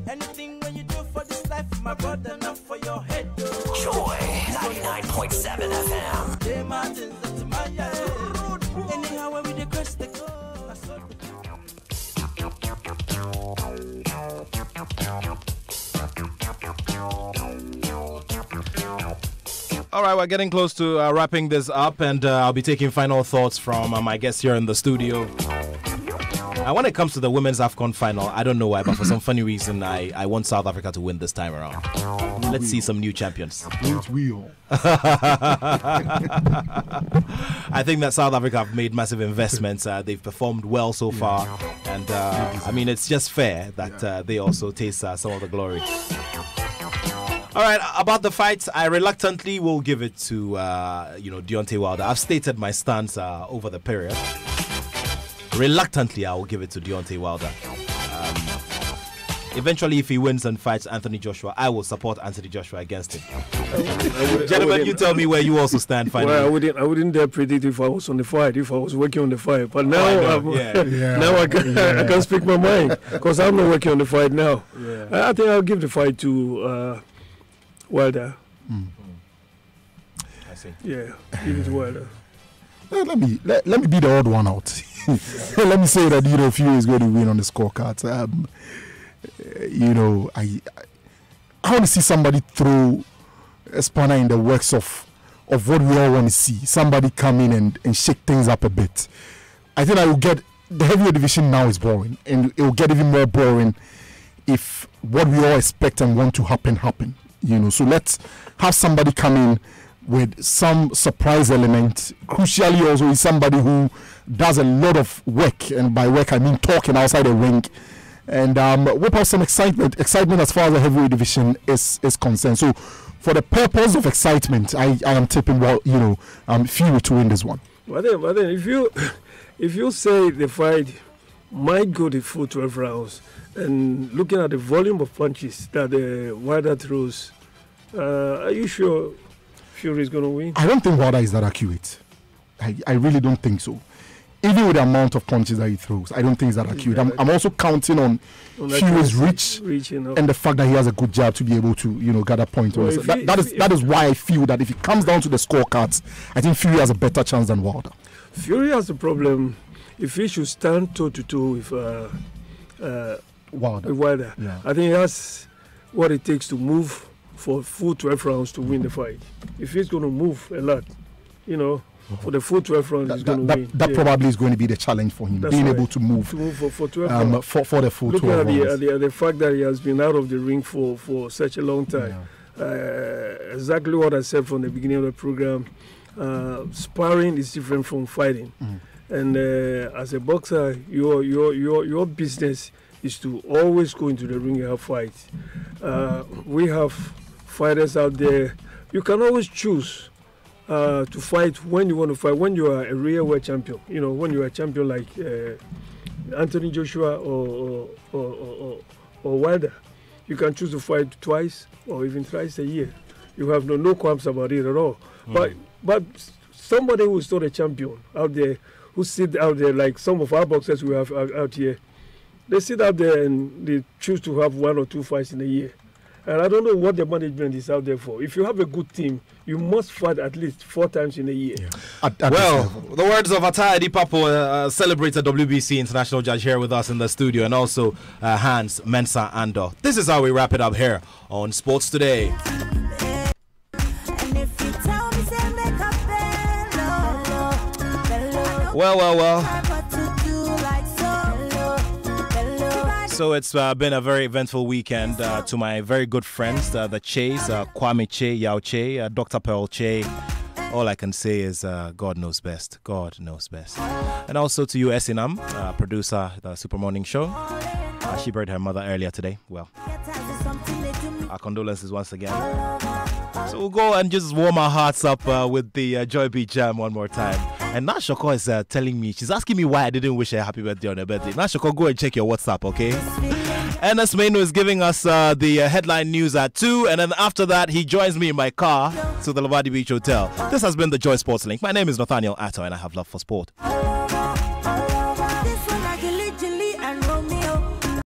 S14: Anything when you do for this life, my brother, not for your head.
S5: Joy 99.7 FM.
S14: Hey, Martins, that's my yard. Anyhow, when we dey cross the goal, I saw
S1: All right, we're getting close to wrapping this up, and I'll be taking final thoughts from my guests here in the studio. When it comes to the women's AFCON final, I don't know why, but for some funny reason, I want South Africa to win this time around. Let's see some new champions. I think that South Africa have made massive investments. They've performed well so far, and I mean, it's just fair that they also taste some of the glory. All right, about the fights, I reluctantly will give it to Deontay Wilder. I've stated my stance over the period. Reluctantly, I will give it to Deontay Wilder. Eventually, if he wins and fights Anthony Joshua, I will support Anthony Joshua against him. Gentlemen, you tell me where you also stand finally.
S4: Well, I wouldn't dare predict if I was on the fight, if I was working on the fight. But now, now I can speak my mind because I'm not working on the fight now. Yeah. I think I'll give the fight to Wilder.
S1: I see.
S4: Yeah, give it to Wilder.
S13: Let me be the odd one out. Let me say that Fury is going to win on the scorecards. I want to see somebody throw a spanner in the works of what we all want to see. Somebody come in and shake things up a bit. I think I will get the heavyweight division now is boring, and it will get even more boring if what we all expect and want to happen. So let's have somebody come in with some surprise element. Crucially, also is somebody who does a lot of work, and by work I mean talking outside the ring, and whip out some excitement as far as the heavyweight division is concerned. So, for the purpose of excitement, I am tipping Fury to win this one.
S4: But then if you say the fight might go the full 12 rounds, and looking at the volume of punches that the Wilder throws, are you sure Fury is going to win?
S13: I don't think Wilder is that accurate. I really don't think so. Even with the amount of punches that he throws, I don't think it's that accurate. I'm also counting on Fury's reach and the fact that he has a good jab to be able to, gather points. Well, that is why I feel that if it comes down to the scorecards, I think Fury has a better chance than Wilder.
S4: Fury has a problem if he should stand toe-to-toe with Wilder.
S13: Yeah.
S4: I think he has what it takes to move for full 12 rounds to win the fight. If he's going to move a lot, for the full 12 rounds, he's going to win.
S13: That probably is going to be the challenge for him, being able to move
S4: for 12 rounds.
S13: For the full 12 rounds.
S4: Looking at the fact that he has been out of the ring for such a long time. Exactly what I said from the beginning of the program. Sparring is different from fighting. And as a boxer, your business is to always go into the ring and have fights. We have fighters out there. You can always choose to fight when you want to fight, when you are a real world champion. When you are a champion like Anthony Joshua or Wilder, you can choose to fight twice or even thrice a year. You have no qualms about it at all. But somebody who is not a champion out there, who sit out there like some of our boxers we have out here, they sit out there and they choose to have 1 or 2 fights in a year. And I don't know what the management is out there for. If you have a good team, you must fight at least 4 times in a year.
S1: Well, the words of Atai Adipapo, celebrated WBC international judge, here with us in the studio, and also Hans Mensah Andor. This is how we wrap it up here on Sports Today. Well. So it's been a very eventful weekend to my very good friends, the Che's, Kwame Che, Yao Che, Dr. Pearl Che. All I can say is God knows best. God knows best. And also to you, Esinam, producer of the Super Morning Show. She buried her mother earlier today. Well, our condolences once again. So we'll go and just warm our hearts up with the Joy Beat Jam one more time. And now Shoko is telling me, she's asking me why I didn't wish her happy birthday on her birthday. Now Shoko, go and check your WhatsApp, okay? Ernest Mainu is giving us the headline news at 2, and then after that he joins me in my car to the Labadi Beach Hotel. This has been the Joy Sports Link. My name is Nathaniel Atto and I have love for sport.